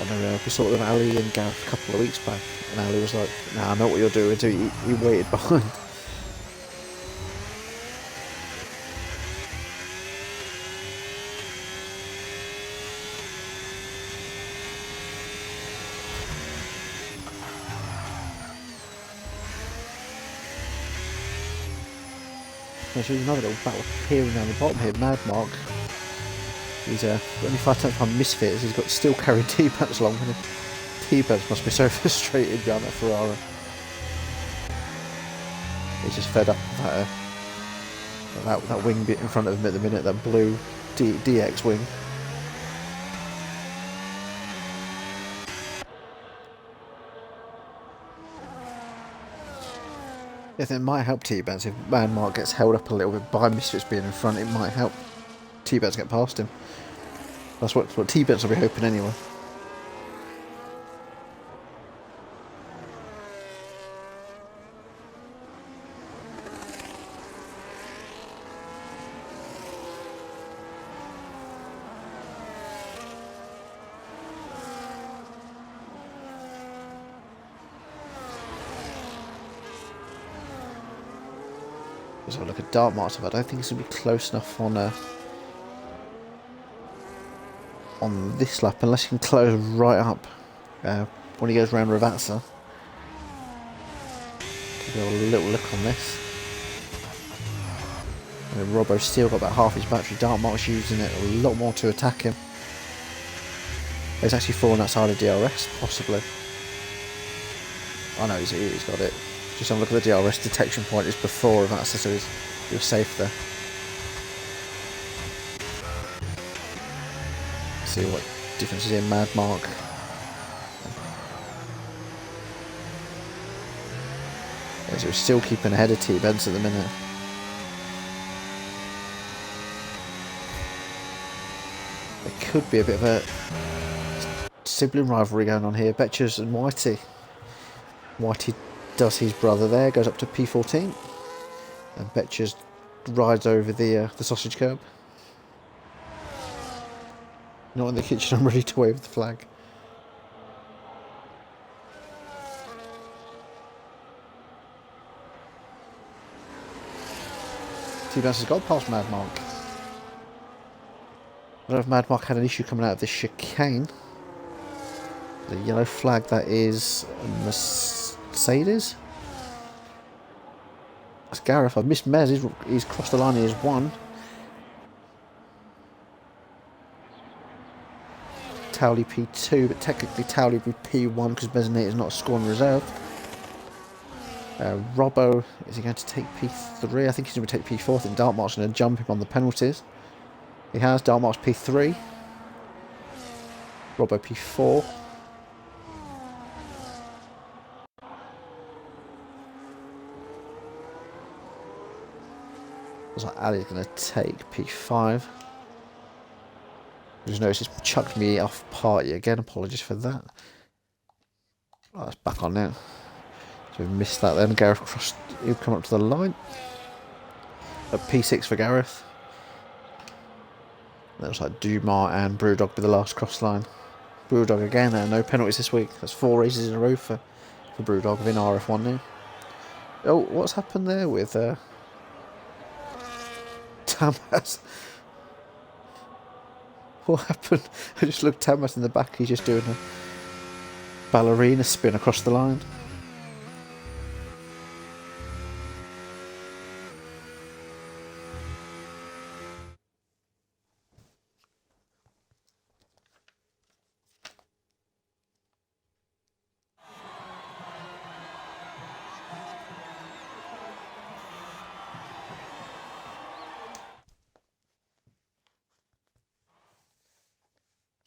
[SPEAKER 2] I know we saw it with Ali and Gareth a couple of weeks back, and Ali was like, "Nah, I know what you're doing," so he waited behind. There's another little battle appearing down the bottom here. Mad Mark. He's only 5 tenths behind Misfits. He's got still carrying T-Bats along with him. T-Bats must be so frustrated behind that Ferrari. He's just fed up with that wing bit in front of him at the minute. That blue DX wing. I think it might help T-Bats if Mad Mark gets held up a little bit by Misfits being in front. It might help T-Bats get past him. That's what T-Bats will be hoping anyway. Let's have a look at Dark Marks, but I don't think it's going to be close enough on this lap, unless he can close right up when he goes round Ravazza. Give you a little look on this. And Robbo's still got about half his battery. Dark Mark's using it a lot more to attack him. He's actually fallen outside of DRS, possibly. Oh no, he's got it. Just have a look at the DRS detection point. It's before Ravazza, so he was safe there. See what difference is in Mad Mark. So we're still keeping ahead of T-Beds at the minute. There could be a bit of a sibling rivalry going on here. Betchers and Whitey. Whitey does his brother there, goes up to P14, and Betchers rides over the sausage curb. Not in the kitchen, I'm ready to wave the flag. T-Bats has got past Mad Mark. I don't know if Mad Mark had an issue coming out of this chicane. The yellow flag, that is Mercedes. That's Gareth. I've missed Mez. He's crossed the line. He is 1. Towley P2, but technically Towley be P1 because Mezzanate is not a score in reserve. Robbo, is he going to take P3? I think he's going to take P4. I think Dark Mark's going to jump him on the penalties. He has. Dark Mark's P3. Robbo P4. Looks like Ali's going to take P5. I just noticed it's chucked me off party again. Apologies for that. Oh, it's back on now. So we missed that then. Gareth crossed. He'll come up to the line. At P6 for Gareth. That looks like Dumas and Brewdog be the last cross line. Brewdog again. No penalties this week. That's 4 races in a row for Brewdog within RF1 now. Oh, what's happened there with Tamas? What happened? I just looked at Tamas in the back. He's just doing a ballerina spin across the line.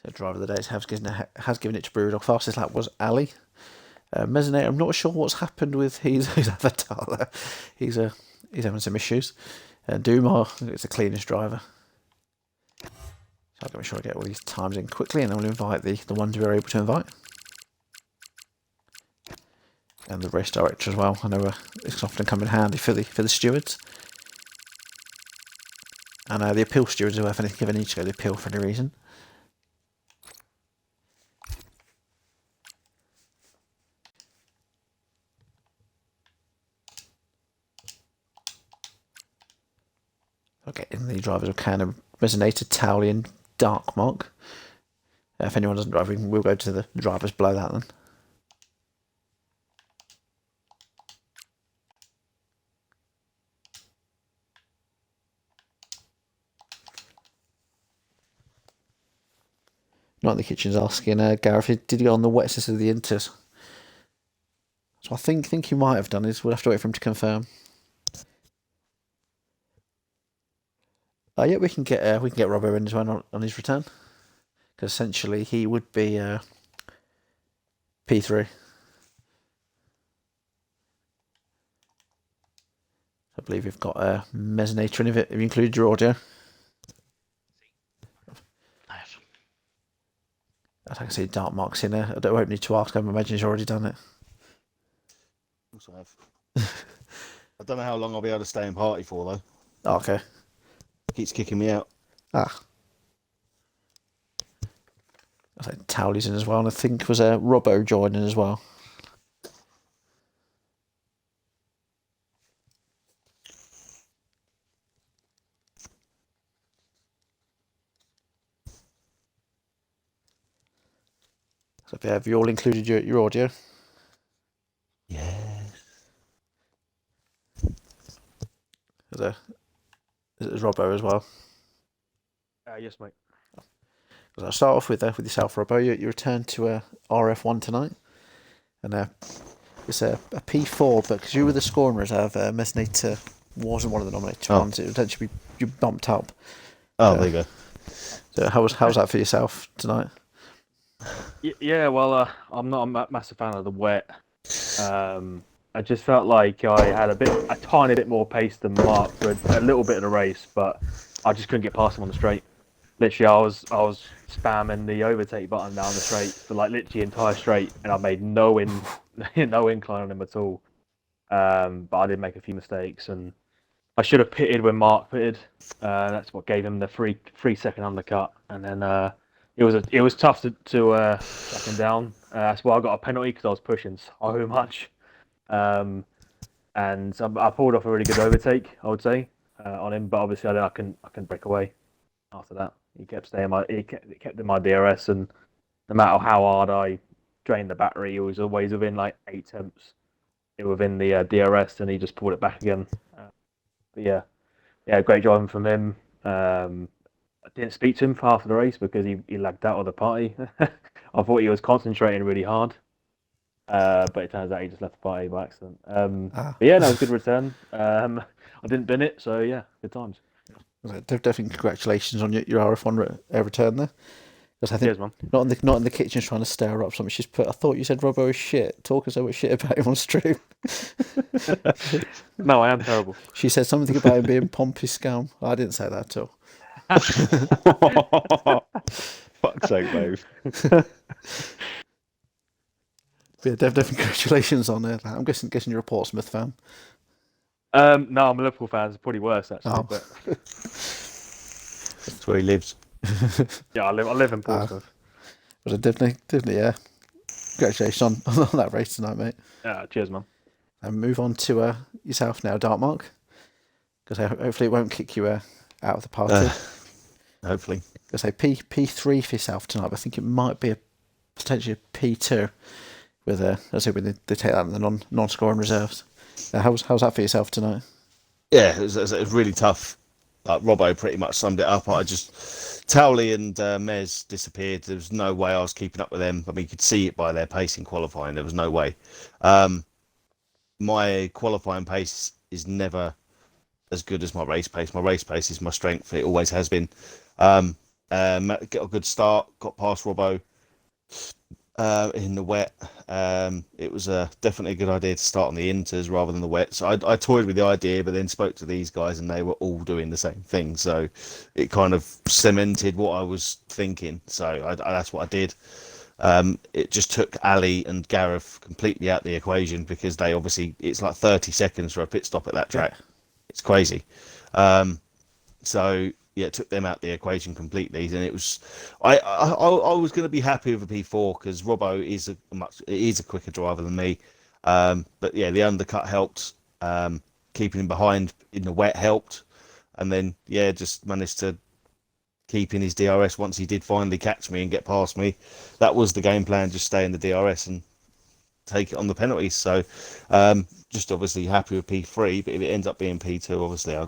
[SPEAKER 2] So driver of the day has given it to Brewdog. Fastest lap was Ali. Mezzanate, I'm not sure what's happened with his avatar there. He's having some issues. Dumar is the cleanest driver. So I'll make sure I get all these times in quickly, and then we'll invite the ones we're able to invite. And the race director as well. I know it's often come in handy for the stewards. And the appeal stewards who, if they need to go to appeal for any reason. Okay, and the drivers of Cannon, Resonator, Towley and Dark Mark. If anyone doesn't drive, we'll go to the drivers below that then. Not in the kitchen's asking Gareth, did he go on the wetness of the Inters? So I think he might have done. We'll have to wait for him to confirm. Yeah, we can get Robbo in as well on his return, because essentially he would be P3. I believe we've got a Mezzanator in. Have you included your audio? I can see Dark Mark's in there. I won't need to ask him. I imagine he's already done it.
[SPEAKER 8] Also have. I don't know how long I'll be able to stay in party for though.
[SPEAKER 2] Oh, okay.
[SPEAKER 8] Keeps kicking me out.
[SPEAKER 2] Ah. I think Towley's in as well, and I think was Robbo joining as well. So have you all included your audio?
[SPEAKER 8] Yes.
[SPEAKER 2] There's Robbo as well.
[SPEAKER 7] Yes, mate.
[SPEAKER 2] So I'll start off with yourself, Robbo. You returned to RRF1 tonight, and it's a P4, but because you were the scoring reserve, Messinator wasn't one of the nominated ones. It would actually be you bumped up.
[SPEAKER 8] Oh, there you go.
[SPEAKER 2] So how's that for yourself tonight?
[SPEAKER 7] Yeah, well, I'm not a massive fan of the wet. I just felt like I had a tiny bit more pace than Mark for a little bit of the race, but I just couldn't get past him on the straight. Literally, I was spamming the overtake button down the straight for like literally entire straight, and I made no incline on him at all. But I did make a few mistakes, and I should have pitted when Mark pitted. That's what gave him the 3-second undercut, and then it was tough to track him down. That's why I got a penalty, because I was pushing so much. And I pulled off a really good overtake, I would say, on him. But obviously, I couldn't break away after that. He kept kept in my DRS, and no matter how hard I drained the battery, it was always within like 8 tenths. It within the DRS, and he just pulled it back again. But yeah, great driving from him. I didn't speak to him for half of the race because he lagged out of the party. I thought he was concentrating really hard. But it turns out he just left the party by accident. But yeah, that was a good return. I didn't bin it, so yeah, good times.
[SPEAKER 2] Definitely congratulations on your RF1 return there. Because I think
[SPEAKER 7] Cheers, man.
[SPEAKER 2] not in the kitchen trying to stir her up something. She's put. I thought you said Robbo was shit. Talking so much shit about him on stream.
[SPEAKER 7] No, I am terrible.
[SPEAKER 2] She said something about him being pompous scum. I didn't say that at all.
[SPEAKER 8] Fuck's sake, babe.
[SPEAKER 2] Yeah, definitely congratulations on it. I'm guessing you're a Portsmouth fan.
[SPEAKER 7] No, I'm a Liverpool fan. It's probably worse actually.
[SPEAKER 2] Oh.
[SPEAKER 7] But
[SPEAKER 8] That's where he lives.
[SPEAKER 7] yeah, I live in Portsmouth.
[SPEAKER 2] But definitely, yeah. Congratulations on that race tonight, mate.
[SPEAKER 7] Yeah, cheers, man.
[SPEAKER 2] And move on to yourself now, Dark Mark, because hopefully it won't kick you out of the party.
[SPEAKER 8] Hopefully.
[SPEAKER 2] I say P3 for yourself tonight, but I think it might be potentially a P2 with when they take that in the non-scoring reserves. How's that for yourself tonight?
[SPEAKER 8] Yeah, it was really tough. Like Robbo pretty much summed it up. Towley and Mez disappeared. There was no way I was keeping up with them. I mean, you could see it by their pace in qualifying. There was no way. My qualifying pace is never as good as my race pace. My race pace is my strength. It always has been. And Got a good start, got past Robbo in the wet. It was definitely a good idea to start on the inters rather than the wet. So I toyed with the idea, but then spoke to these guys and they were all doing the same thing. So it kind of cemented what I was thinking. So that's what I did. It just took Ali and Gareth completely out the equation because they obviously, it's like 30 seconds for a pit stop at that track. It's crazy. So yeah, it took them out the equation completely, and it was I was going to be happy with a P4 because Robbo is a quicker driver than me, but yeah, the undercut helped, keeping him behind in the wet helped, and then yeah, just managed to keep in his DRS once he did finally catch me and get past me. That was the game plan, just stay in the DRS and take it on the penalties. So just obviously happy with P3, but if it ends up being P2, obviously I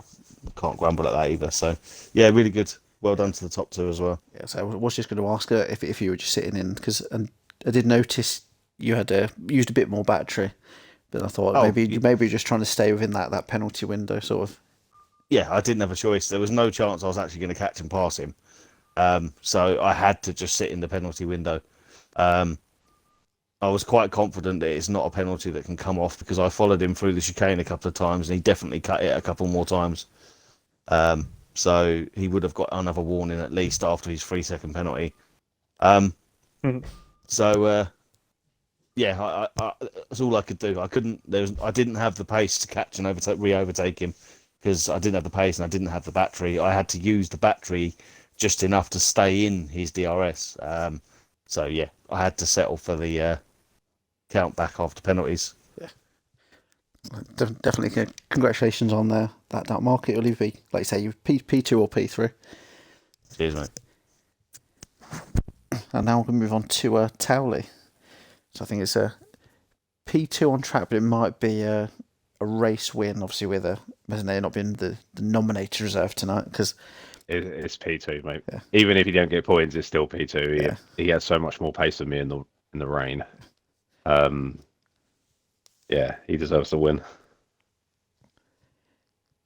[SPEAKER 8] can't grumble at that either. So yeah, really good. Well done to the top two as well.
[SPEAKER 2] Yeah, so I was just going to ask her if you were just sitting in, because I did notice you had used a bit more battery, but I thought maybe you're just trying to stay within that penalty window, sort of.
[SPEAKER 8] Yeah, I didn't have a choice. There was no chance I was actually going to catch and pass him, so I had to just sit in the penalty window. I was quite confident that it's not a penalty that can come off because I followed him through the chicane a couple of times and he definitely cut it a couple more times. So he would have got another warning at least after his 3-second penalty. So yeah, that's all I could do. I didn't have the pace to catch and re-overtake him because I didn't have the pace and I didn't have the battery. I had to use the battery just enough to stay in his DRS. So yeah, I had to settle for the count back after penalties.
[SPEAKER 2] Yeah, definitely. Congratulations on that mark. It'll either be, like you say, you P2 or P3.
[SPEAKER 8] Cheers, mate.
[SPEAKER 2] And now we're going to move on to Towley. So I think it's a P2 on track, but it might be a race win, obviously, with Mesnay not being the nominated reserve tonight, because
[SPEAKER 7] It's P2, mate.
[SPEAKER 2] Yeah.
[SPEAKER 7] Even if you don't get points, it's still P2. He has so much more pace than me in the rain. Yeah, he deserves to win.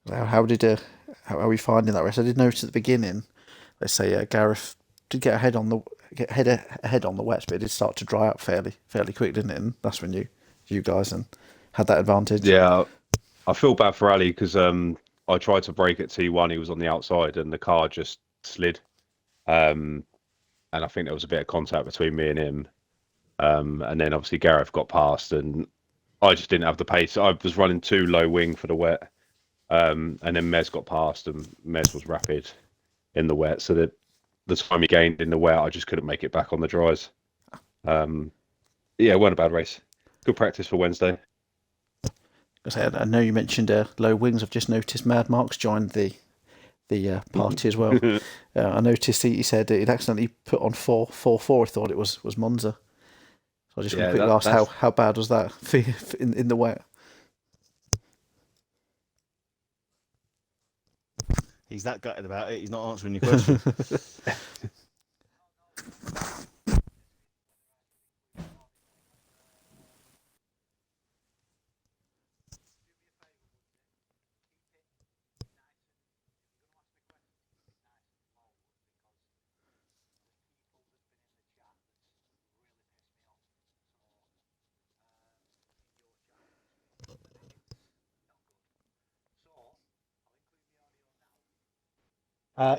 [SPEAKER 2] How are we finding that race? I did notice at the beginning, let's say Gareth did get ahead on the wets, but it did start to dry up fairly quick, didn't it? And that's when you guys had that advantage.
[SPEAKER 7] Yeah, I feel bad for Ali because I tried to brake at T1. He was on the outside, and the car just slid. And I think there was a bit of contact between me and him. And then obviously Gareth got past, and I just didn't have the pace. I was running too low wing for the wet. And then Mez got past, and Mez was rapid in the wet. So that the time he gained in the wet, I just couldn't make it back on the dries. Yeah, it wasn't a bad race. Good practice for Wednesday.
[SPEAKER 2] I know you mentioned low wings. I've just noticed Mad Mark's joined the party as well. I noticed he said he'd accidentally put on 4.44. I thought it was Monza. So I just want to quickly ask how bad was that in the wet?
[SPEAKER 8] He's that gutted about it. He's not answering your question.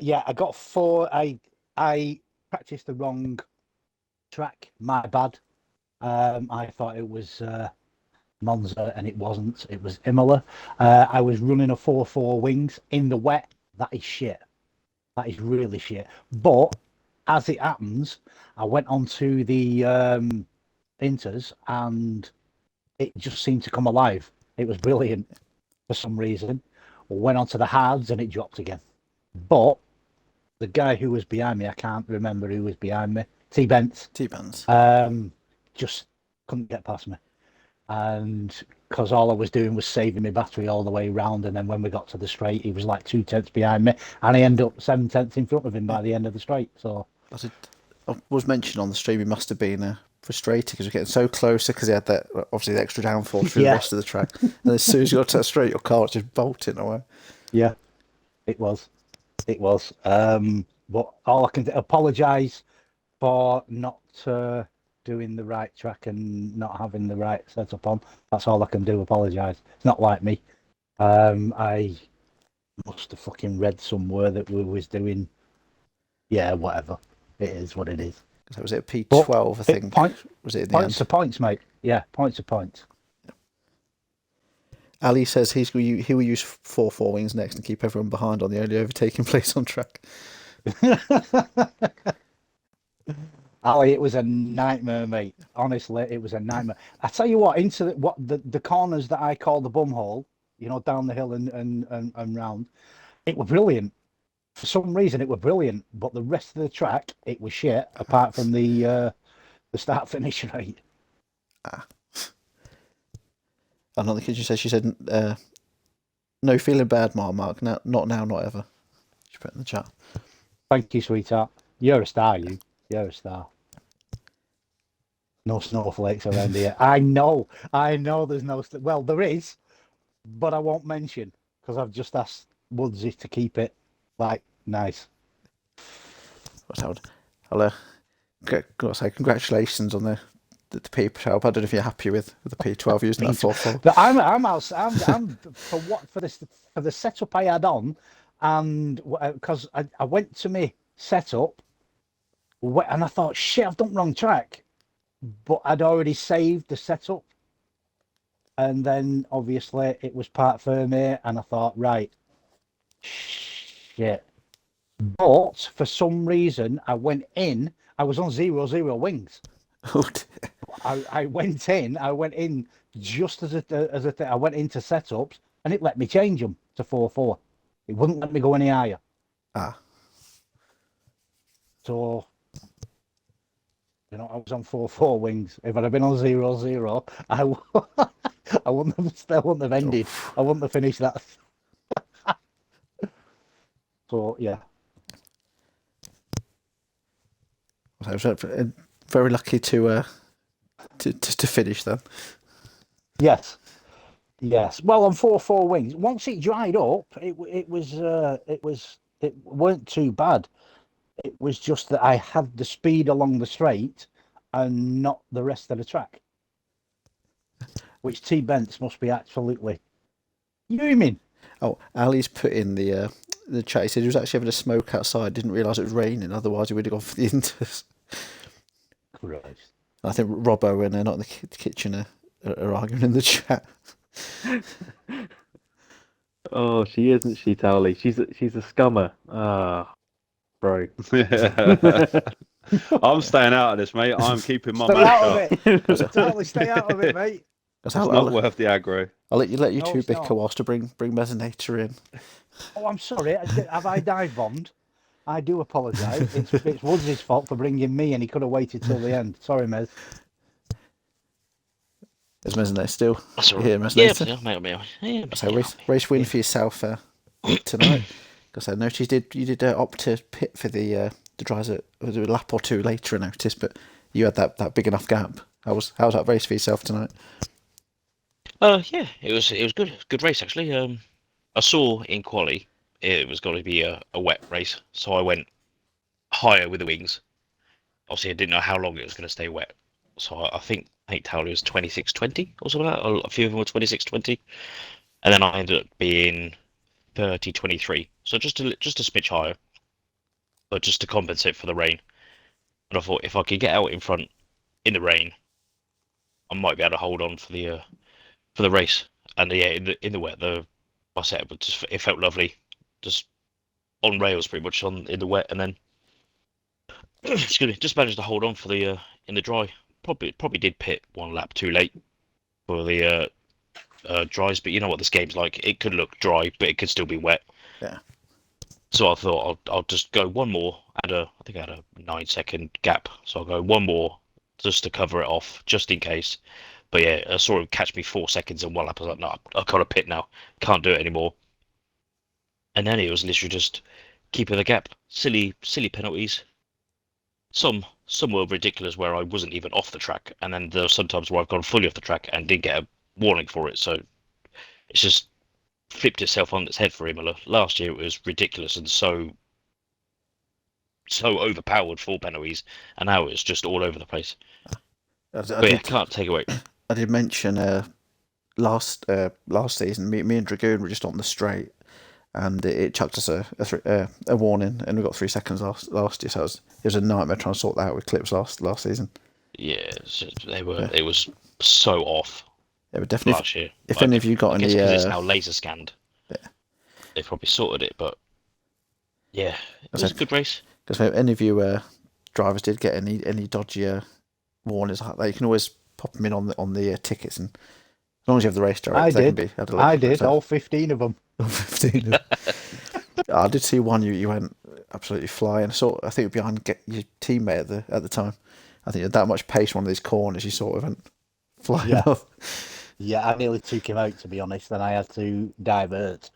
[SPEAKER 9] Yeah, I got 4. I practiced the wrong track. My bad. I thought it was Monza, and it wasn't. It was Imola. I was running a 4.4 wings in the wet. That is shit. That is really shit. But as it happens, I went onto the inters, and it just seemed to come alive. It was brilliant for some reason. Went onto the hards, and it dropped again. But the guy who was behind me, I can't remember who was behind me. T-Benz. Just couldn't get past me. And because all I was doing was saving my battery all the way around, and then when we got to the straight, he was like 2/10 behind me, and I ended up 7/10 in front of him by the end of the straight. So
[SPEAKER 2] I was mentioned on the stream, he must have been frustrated because we're getting so closer, because he had that obviously the extra downforce through the rest of the track. And as soon as you got to that straight, your car was just bolting away.
[SPEAKER 9] Yeah, it was. But all I can apologise for not doing the right track and not having the right setup on. That's all I can do. Apologise. It's not like me. I must have fucking read somewhere that we was doing. Yeah, whatever. It is what it is.
[SPEAKER 2] So was it P12? I think. Was it in the
[SPEAKER 9] Points
[SPEAKER 2] end?
[SPEAKER 9] to points, mate. Yeah, points to points.
[SPEAKER 2] Ali says he will use 4 wings next and keep everyone behind on the only overtaking place on track.
[SPEAKER 9] Ali, it was a nightmare, mate. Honestly, it was a nightmare. I tell you what, into the corners that I call the bum hole, down the hill and round, it were brilliant. For some reason, it were brilliant, but the rest of the track, it was shit. Apart from the start finish rate.
[SPEAKER 2] And on the kitchen says she said, "No feeling bad, Mark. Not now, not ever." She put in the chat.
[SPEAKER 9] Thank you, sweetheart. You're a star, you. You're a star. No snowflakes around here. I know there's no... Well, there is, but I won't mention, because I've just asked Woodsy to keep it, nice.
[SPEAKER 2] I'll say congratulations on the P12. I don't know if you're happy with the P12 using that 4.4.
[SPEAKER 9] But I'm for the setup I had on, and because I went to my setup, and I thought, shit, I've done wrong track, but I'd already saved the setup, and then obviously it was part Fermi, and I thought, right, shit. But for some reason, I went in. I was on 0 wings.
[SPEAKER 2] Oh dear.
[SPEAKER 9] I went in just as I went into setups, and it let me change them to 4.4. It wouldn't let me go any higher. So, I was on 4.4 wings. If I'd have been on 0, I wouldn't have ended. I wouldn't have finished that. So yeah.
[SPEAKER 2] I was very lucky to finish then.
[SPEAKER 9] Yes. Well, on 4.4 wings, once it dried up, it weren't too bad. It was just that I had the speed along the straight and not the rest of the track, which T Bents must be absolutely fuming.
[SPEAKER 2] Oh, Ali's put in the chat. He said he was actually having a smoke outside. Didn't realise it was raining. Otherwise, he would have gone for the Inters.
[SPEAKER 9] Christ.
[SPEAKER 2] I think Robbo and not in the kitchen are arguing in the chat.
[SPEAKER 7] Oh, she isn't she, Towley? She's a scummer. Ah, bro.
[SPEAKER 10] I'm staying out of this, mate. I'm keeping my
[SPEAKER 9] Stay
[SPEAKER 10] mouth
[SPEAKER 9] out
[SPEAKER 10] shut.
[SPEAKER 9] of it. Totally stay out of it, mate.
[SPEAKER 10] It's not worth the aggro.
[SPEAKER 2] I'll let you
[SPEAKER 9] No,
[SPEAKER 2] two
[SPEAKER 9] it's
[SPEAKER 2] bicker
[SPEAKER 9] not.
[SPEAKER 2] whilst to bring Mesonator in.
[SPEAKER 9] Oh, I'm sorry. Have I dive bombed? I do apologise. It's Woods' fault for bringing me, and he could have waited till the end. Sorry, Mez.
[SPEAKER 2] Is Mesonator still here,
[SPEAKER 11] Yeah,
[SPEAKER 2] Mesonator?
[SPEAKER 11] yeah,
[SPEAKER 2] So race win for yourself tonight. Because I noticed you did opt to pit for the dries a lap or two later, I noticed, but you had that big enough gap. How was that race for yourself tonight?
[SPEAKER 11] Yeah, it was good race actually. I saw in quali it was going to be a wet race, so I went higher with the wings. Obviously, I didn't know how long it was going to stay wet, so I think Towley was 26.20 or something like that. A few of them were 26.20, and then I ended up being 30.23, so just a smidge higher, but just to compensate for the rain. And I thought if I could get out in front in the rain, I might be able to hold on for the race. And yeah, in the wet, my setup it felt lovely, just on rails pretty much in the wet, and then excuse me, just managed to hold on for the in the dry. Probably did pit one lap too late for the dries, but you know what this game's like. It could look dry, but it could still be wet.
[SPEAKER 2] Yeah.
[SPEAKER 11] So I thought I'll just go one more. I think I had a 9-second gap, so I'll go one more just to cover it off, just in case. But yeah, I saw him catch me 4 seconds in one lap. I was like, no, I've got to pit now. Can't do it anymore. And then it was literally just keeping the gap. Silly penalties. Some were ridiculous where I wasn't even off the track, and then there were sometimes where I've gone fully off the track and did get a warning for it. So it's just flipped itself on its head for Imola. Last year it was ridiculous and so so overpowered for penalties, and now it's just all over the place.
[SPEAKER 2] I
[SPEAKER 11] But yeah,
[SPEAKER 2] did,
[SPEAKER 11] can't take away.
[SPEAKER 2] I did mention last season, me and Dragoon were just on the straight, and it chucked us a warning, and we got 3 seconds last year. So it was a nightmare trying to sort that out with clips last season.
[SPEAKER 11] Yeah, it was so off.
[SPEAKER 2] Yeah, but definitely.
[SPEAKER 11] Last year,
[SPEAKER 2] if any of you got any,
[SPEAKER 11] because it's now laser scanned. Yeah. They probably sorted it, but yeah, it was a good race.
[SPEAKER 2] Because if any of you drivers did get any dodgy warnings like that, you can always pop them in on the tickets, and as long as you have the race director, they can be.
[SPEAKER 9] I did all 15 of them.
[SPEAKER 2] All 15 of them. I did see one you went absolutely flying. I think behind your teammate at the time. I think you had that much pace one of these corners, you sort of went flying off.
[SPEAKER 9] Yeah, I nearly took him out, to be honest, and I had to divert.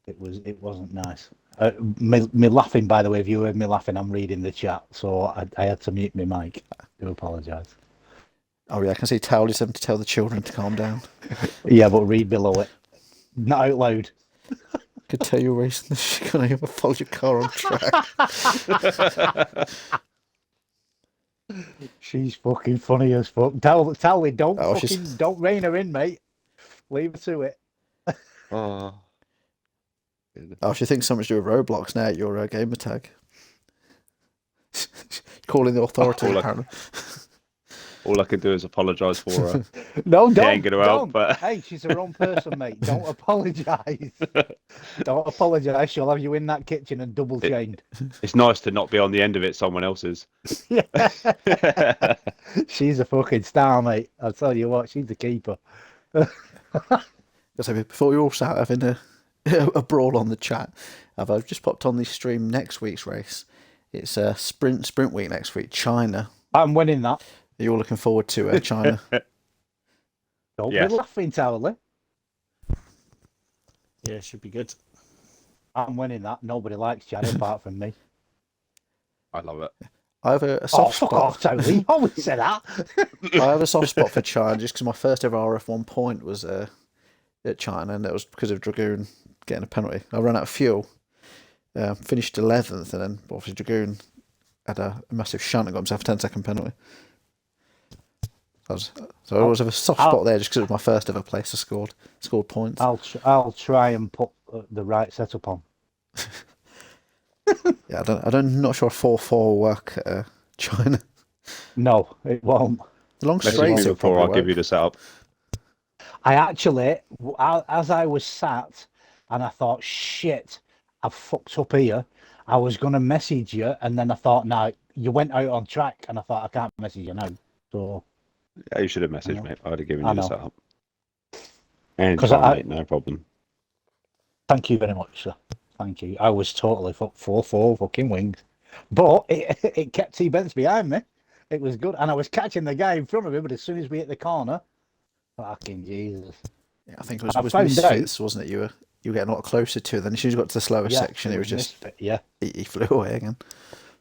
[SPEAKER 9] It wasn't nice. Me laughing, by the way, if you heard me laughing, I'm reading the chat, so I had to mute my mic. I do apologise.
[SPEAKER 2] Oh yeah, I can see Towley said to tell the children to calm down.
[SPEAKER 9] Yeah, but read below it. Not out loud.
[SPEAKER 2] Could tell you're racing the chicane, you followed your car on track.
[SPEAKER 9] She's fucking funny as fuck. Towley, don't rein her in, mate. Leave her to it.
[SPEAKER 10] Oh.
[SPEAKER 2] She thinks so much to do with Roblox now at your gamer tag. Calling the authorities, apparently.
[SPEAKER 10] All I can do is apologise for her.
[SPEAKER 9] No, don't.
[SPEAKER 10] Ain't gonna help, but...
[SPEAKER 9] Hey, she's her own person, mate. Don't apologise. Don't apologise. She'll have you in that kitchen and double chained.
[SPEAKER 10] It's nice to not be on the end of it. Someone else's.
[SPEAKER 9] Yeah. She's a fucking star, mate. I'll tell you what. She's the keeper.
[SPEAKER 2] So before we all sat having a brawl on the chat, I've just popped on the stream next week's race. It's sprint week next week, China.
[SPEAKER 9] I'm winning that.
[SPEAKER 2] Are you all looking forward to China?
[SPEAKER 9] Don't be laughing, Towley.
[SPEAKER 8] Yeah, it should be good.
[SPEAKER 9] I'm winning that. Nobody likes China apart from me.
[SPEAKER 10] I love it.
[SPEAKER 2] I have a soft spot.
[SPEAKER 9] Fuck off, Towley. You always say that.
[SPEAKER 2] I have a soft spot for China just because my first ever RRF1 point was at China, and it was because of Dragoon getting a penalty. I ran out of fuel, finished 11th, and then obviously Dragoon had a massive shunt and got himself a 10-second penalty. So I always have a soft spot there just because it was my first ever place I scored points.
[SPEAKER 9] I'll try and put the right setup on.
[SPEAKER 2] Yeah, I'm not sure a 4-4 will work at China.
[SPEAKER 9] No, it won't.
[SPEAKER 2] The long straights will probably
[SPEAKER 10] I'll
[SPEAKER 2] work.
[SPEAKER 10] give you the setup.
[SPEAKER 9] I actually, as I was sat, and I thought, shit, I've fucked up here. I was going to message you, and then I thought, no, you went out on track, and I thought, I can't message you now. So.
[SPEAKER 10] Yeah, you should have messaged me. I would have given you the setup. And mate, no problem.
[SPEAKER 9] Thank you very much, sir. Thank you. I was totally 4-4 fucking wings. But it kept T-Bents behind me. It was good. And I was catching the guy in front of me, but as soon as we hit the corner, fucking Jesus.
[SPEAKER 2] Yeah, I think it was Misfits, wasn't it? You were getting a lot closer to it. Then as soon as you got to the slower section, it was just...
[SPEAKER 9] Misfit, yeah.
[SPEAKER 2] He flew away again.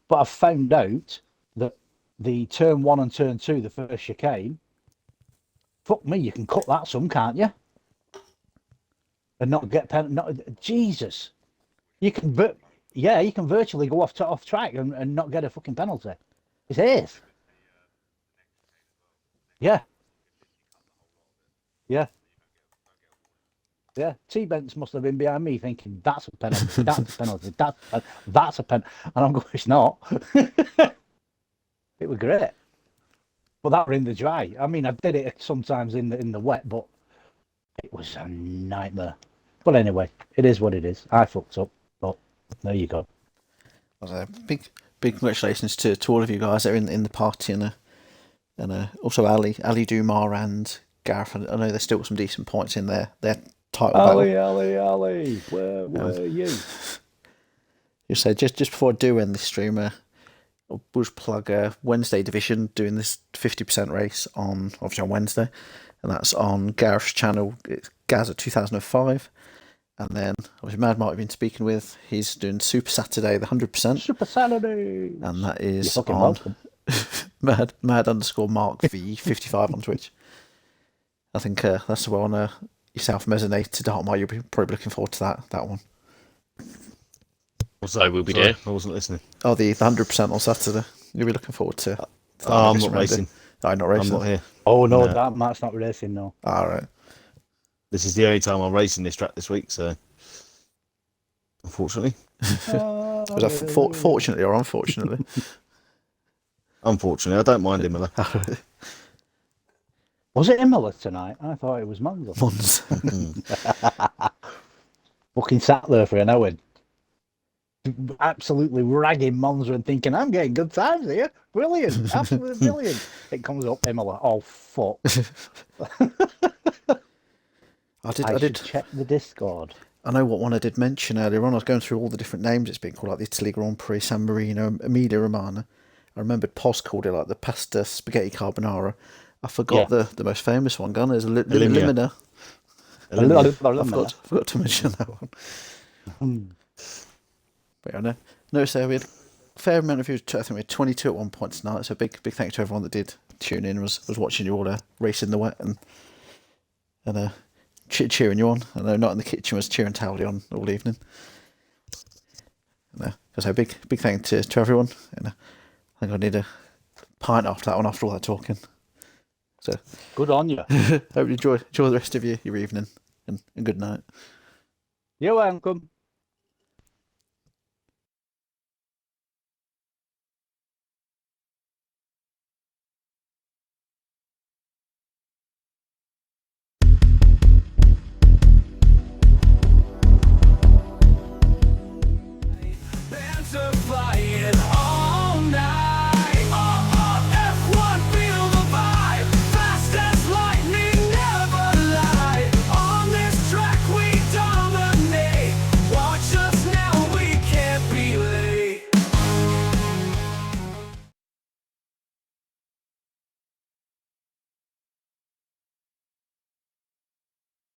[SPEAKER 9] But I found out that the turn 1 and turn 2, the first chicane, fuck me, you can cut that some, can't you? And not get Jesus. You can virtually go off track and not get a fucking penalty. It is. Yeah. Yeah. Yeah. T-Bents must have been behind me thinking, that's a penalty, that's a penalty, that's a penalty. And I'm going, it's not. It was great. But that were in the dry. I mean, I did it sometimes in the wet, but it was a nightmare. But anyway, it is what it is. I fucked up, but there you go.
[SPEAKER 2] Big congratulations to all of you guys that are in the party, and also Ali Dumar and Gareth. I know there's still some decent points in their title battle.
[SPEAKER 9] Ali, where were you?
[SPEAKER 2] You said just before I do end this stream, I'll just plug Wednesday division doing this 50% race on Wednesday, and that's on Gareth's channel. It's Gaz at 2005, and then obviously Mad Mark I've been speaking with. He's doing Super Saturday, the 100%.
[SPEAKER 9] Super Saturday,
[SPEAKER 2] and that is on Mad _Mark V 55 on Twitch. I think that's the one. Yourself, Mezzanate to Dartmouth. You'll be probably looking forward to that one.
[SPEAKER 8] What's
[SPEAKER 11] So
[SPEAKER 8] that?
[SPEAKER 11] we'll be
[SPEAKER 8] Sorry,
[SPEAKER 11] there.
[SPEAKER 8] I wasn't listening.
[SPEAKER 2] Oh, the 100% on Saturday. You'll be looking forward to.
[SPEAKER 8] I'm not racing.
[SPEAKER 2] I'm not racing.
[SPEAKER 8] I'm not here.
[SPEAKER 9] Oh no, that Matt's not racing. No.
[SPEAKER 2] All right.
[SPEAKER 8] This is the only time I'm racing this track this week, so unfortunately.
[SPEAKER 2] Was that fortunately or unfortunately?
[SPEAKER 8] Unfortunately, I don't mind Imola.
[SPEAKER 9] Was it Imola tonight? I thought it was Monza. Fucking sat there for an hour, absolutely ragging Monza and thinking, I'm getting good times here. Brilliant, absolutely brilliant. It comes up Imola. Oh fuck. I did check the Discord.
[SPEAKER 2] I know what one I did mention earlier on. I was going through all the different names it's been called, like the Italy Grand Prix, San Marino, Emilia Romagna. I remembered Pos called it like the pasta spaghetti carbonara. I forgot the most famous one. Gunner is Limina. I forgot to mention that one. But I know. Notice there we had a fair amount of views. I think we had 22 at one point tonight. So big thank you to everyone that did tune in. Was watching you all race in the wet and cheering you on. I know Not in the Kitchen was cheering Towley on all evening. So big thank you to everyone. And I think I need a pint after that one, after all that talking. So
[SPEAKER 9] good on you.
[SPEAKER 2] Hope you enjoy the rest of your evening and good night.
[SPEAKER 9] You're welcome.